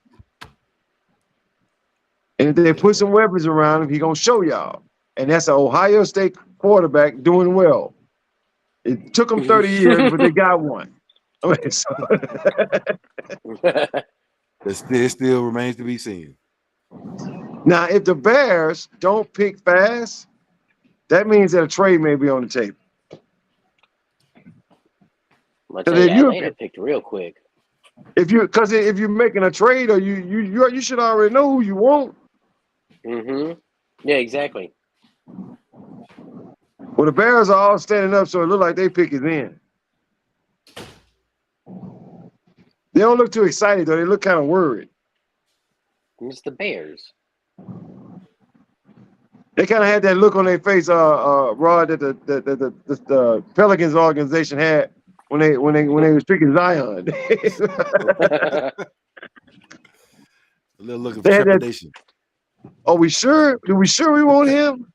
S1: And if they put some weapons around him, he gonna show y'all. And that's an Ohio State quarterback doing well. It took them 30 years, but they got one. I mean, so
S3: It still remains to be seen.
S1: now, if the Bears don't pick fast, that means that a trade may be on the table.
S4: I'll tell you, Atlanta picked real quick.
S1: If you're making a trade, or you should already know who you want.
S4: Mm-hmm. Yeah, exactly.
S1: Well, the Bears are all standing up, so it looks like they pick is in. They don't look too excited though. They look kind of worried.
S4: It's the Bears.
S1: They kind of had that look on their face, Rod, that the Pelicans organization had when they was picking Zion.
S3: A little look of
S1: They had that-
S3: trepidation.
S1: Are we sure? Do we sure we want him?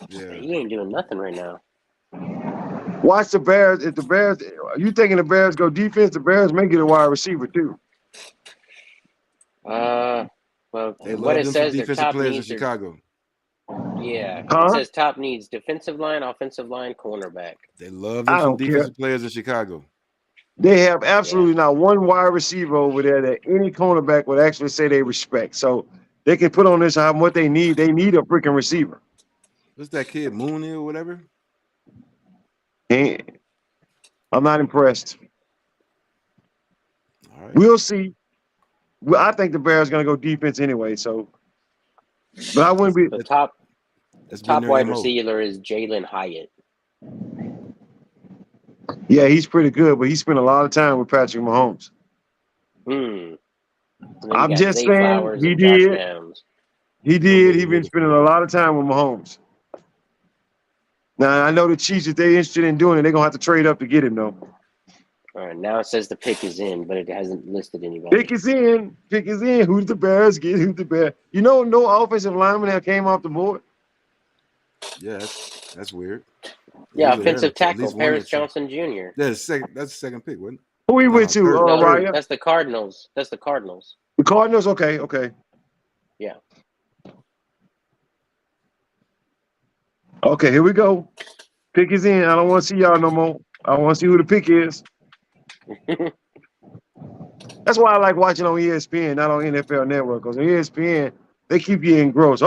S3: Yeah.
S4: He ain't doing nothing right now.
S1: Watch the Bears. If the Bears, you thinking the Bears go defense, the Bears may get a wide receiver too.
S4: Well,
S3: They
S4: what
S3: love
S4: it
S3: them some
S4: says, their
S3: defensive
S4: top
S3: players in
S4: needs are,
S3: Chicago.
S4: yeah.
S1: Huh?
S4: It says top needs: defensive line, offensive line, cornerback.
S3: They love them
S1: I
S3: some
S1: don't care.
S3: defensive players in Chicago.
S1: They have absolutely not one wide receiver over there that any cornerback would actually say they respect. So they can put on this what they need. They need a freaking receiver.
S3: What's that kid, Mooney or whatever?
S1: And I'm not impressed.
S3: All right.
S1: We'll see. Well, I think the Bears are going to go defense anyway. So, but I wouldn't be.
S4: The top
S3: That's been
S4: top
S3: their
S4: wide
S3: MO.
S4: receiver is Jalen Hyatt.
S1: Yeah, he's pretty good, but he spent a lot of time with Patrick Mahomes.
S4: And then
S1: I'm
S4: you got
S1: just
S4: Zay
S1: saying
S4: Flowers
S1: he
S4: and Josh
S1: did.
S4: Downs.
S1: He did. He's been spending a lot of time with Mahomes. Now I know the Chiefs, if they're interested in doing it, they're gonna have to trade up to get him though.
S4: All right, now it says the pick is in, but it hasn't listed anybody.
S1: Pick is in. Pick is in. Who's the Bears get? Who's the Bears? You know, no offensive lineman that came off the board.
S3: Yeah, that's weird.
S4: Yeah,
S3: Usually
S4: offensive
S3: there's at
S4: tackle
S3: least one
S4: Paris
S3: or two.
S4: Johnson Jr.
S3: That's the second pick, wasn't it?
S1: Who we went to,
S3: third.
S4: No,
S1: Ryan?
S4: that's the Cardinals. That's the Cardinals.
S1: The Cardinals. Okay.
S4: Yeah.
S1: Okay, here we go. Pick is in. I don't want to see y'all no more. I want to see who the pick is. That's why I like watching on ESPN, not on NFL Network, because on ESPN, they keep you engrossed.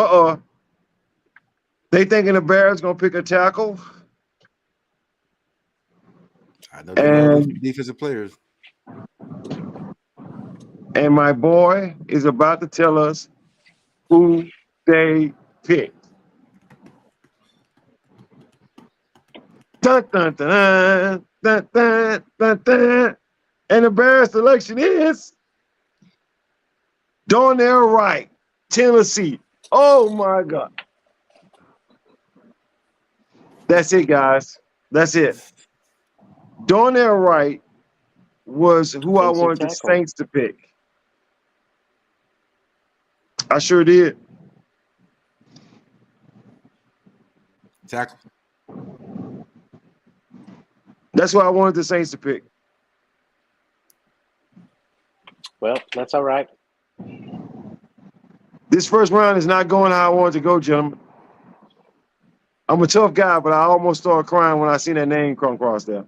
S1: They thinking the Bears going to pick a tackle?
S3: I know they love
S1: And-
S3: them defensive players.
S1: And my boy is about to tell us who they picked. Dun, dun, dun, dun, dun, dun, dun. And the Bears selection is Darnell Wright, Tennessee. Oh my God. That's it, guys. That's it. Darnell Wright was who I
S4: Defensive
S1: wanted the
S4: tackle.
S1: Saints to pick. I sure did.
S3: Tackle.
S1: That's what I wanted the Saints to pick.
S4: Well, that's all right.
S1: This first round is not going how I want it to go, gentlemen. I'm a tough guy, but I almost started crying when I seen that name come across there.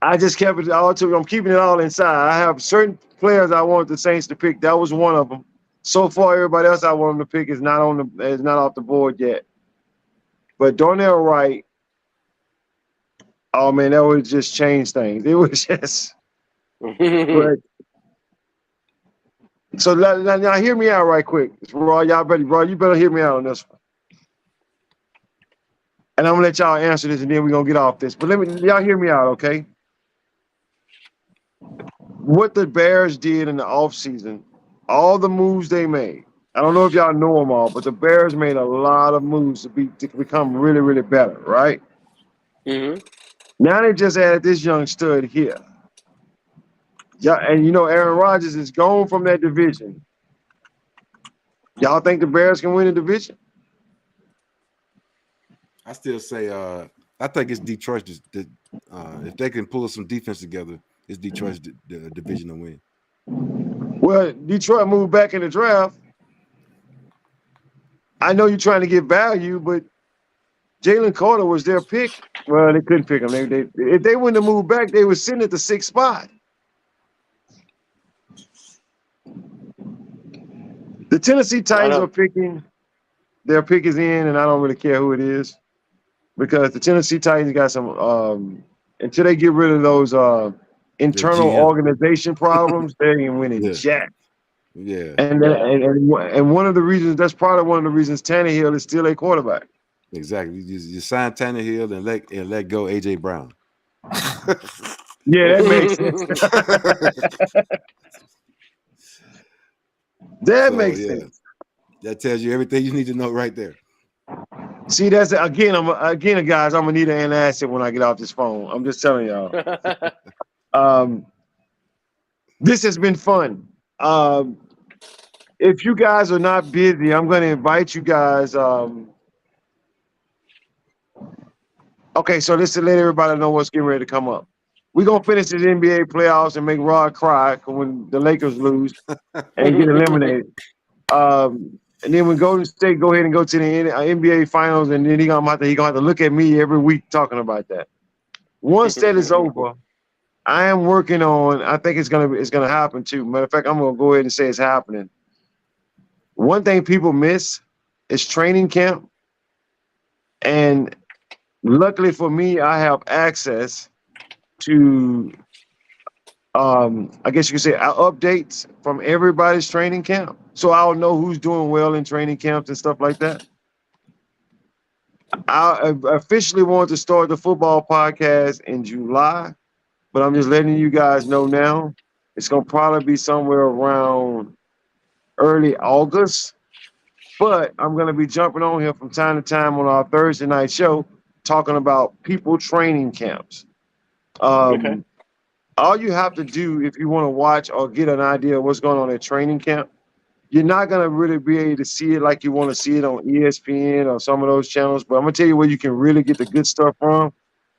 S1: I just kept it all to. I'm keeping it all inside. I have certain players I want the Saints to pick. That was one of them. So far, everybody else I want them to pick is not off the board yet. But Darnell Wright, oh man, that would just change things. It was just. But so now hear me out right quick, Raw. You better hear me out on this one. And I'm gonna let y'all answer this, and then we're gonna get off this. But y'all hear me out, okay? What the Bears did in the offseason, all the moves they made. I don't know if y'all know them all, but the Bears made a lot of moves to become really, really better, right?
S4: Mm-hmm.
S1: Now they just added this young stud here. Yeah, and Aaron Rodgers is gone from that division. Y'all think the Bears can win the division?
S3: I still say I think it's Detroit. If they can pull some defense together, it's Detroit's the division to win.
S1: Well, Detroit moved back in the draft. I know you're trying to get value, but Jalen Carter was their pick. Well, they couldn't pick him. If they wouldn't have moved back, they were sitting at the 6th spot. The Tennessee Titans are picking. Their pick is in, and I don't really care who it is because the Tennessee Titans got some. Until they get rid of those internal organization problems, they ain't winning jack.
S3: Yeah.
S1: And one of the reasons, that's probably one of the reasons Tannehill is still a quarterback.
S3: Exactly. You sign Tannehill and let go AJ Brown.
S1: Yeah, that makes sense. Makes sense.
S3: That tells you everything you need to know right there.
S1: See, that's again, guys. I'm gonna need an asset when I get off this phone. I'm just telling y'all. This has been fun. If you guys are not busy, I'm gonna invite you guys. Okay, so let's let everybody know what's getting ready to come up. We're gonna finish this NBA playoffs and make Rod cry when the Lakers lose and get eliminated. And then when Golden State go ahead and go to the NBA Finals, and then he gonna have to look at me every week talking about that. Once that is over, I am working on. I think it's gonna happen too. Matter of fact, I'm gonna go ahead and say it's happening. One thing people miss is training camp, and luckily for me, I have access to. I guess you could say updates from everybody's training camp. So I'll know who's doing well in training camps and stuff like that. I officially want to start the football podcast in July, but I'm just letting you guys know now. It's going to probably be somewhere around early August, but I'm going to be jumping on here from time to time on our Thursday night show talking about people training camps.
S4: Okay.
S1: All you have to do if you want to watch or get an idea of what's going on at training camp, you're not going to really be able to see it like you want to see it on ESPN or some of those channels. But I'm going to tell you where you can really get the good stuff from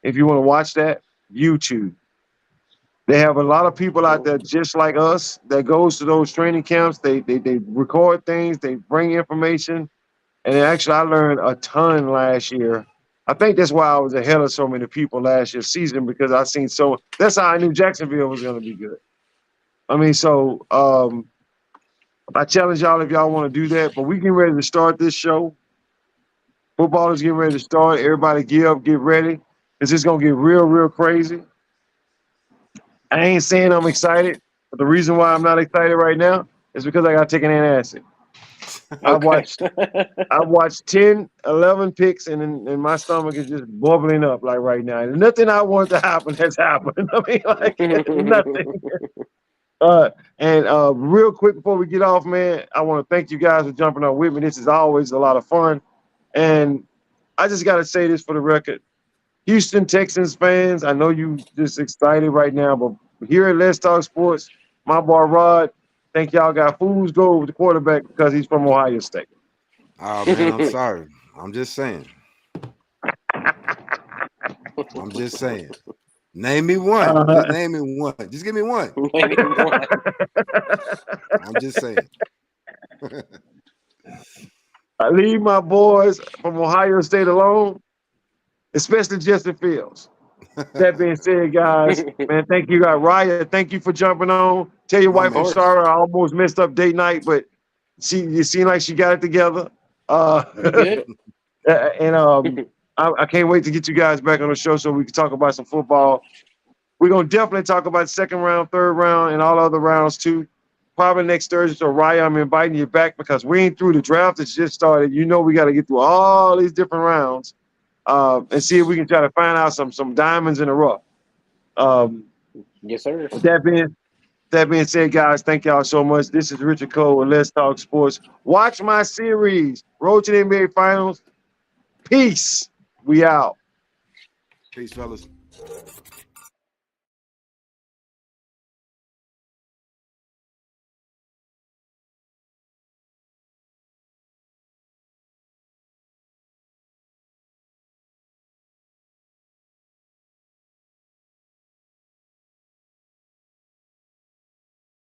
S1: if you want to watch that, YouTube. They have a lot of people out there just like us that goes to those training camps. They record things, they bring information. And actually, I learned a ton last year. I think that's why I was ahead of so many people last year's season because I seen so. That's how I knew Jacksonville was going to be good. I mean, so I challenge y'all if y'all want to do that. But we getting ready to start this show. Football is getting ready to start. Everybody get up, get ready. It's just going to get real, real crazy. I ain't saying I'm excited, but the reason why I'm not excited right now is because I got to take an antacid. I've watched 10, 11 picks, and my stomach is just bubbling up like right now. And nothing I want to happen has happened. I mean, like nothing. Real quick before we get off, man, I want to thank you guys for jumping on with me. This is always a lot of fun. And I just got to say this for the record. Houston Texans fans, I know you just excited right now, but here at Let's Talk Sports, my boy Rod, think y'all got fools go with the quarterback because he's from Ohio State.
S3: Oh, man, I'm sorry. I'm just saying. I'm just saying. Name me one.
S1: Uh,
S3: Just name me one. Just give me one.
S4: Maybe one.
S3: I'm just saying.
S1: I leave my boys from Ohio State alone, especially Justin Fields. That being said, guys, man, thank you, Raya. Thank you for jumping on. Tell your
S3: My
S1: wife I'm
S3: man.
S1: sorry. I almost messed up date night, but you seem like she got it together.
S4: You good?
S1: And I can't wait to get you guys back on the show so we can talk about some football. We're gonna definitely talk about second round, third round, and all other rounds too. Probably next Thursday. So Raya, I'm inviting you back because we ain't through the draft. It's just started. You know we got to get through all these different rounds and see if we can try to find out some diamonds in the rough.
S4: Yes, sir.
S1: With that being said, guys, thank y'all so much. This is Richard Cole with Let's Talk Sports. Watch my series, Road to the NBA Finals. Peace. We out.
S3: Peace, fellas.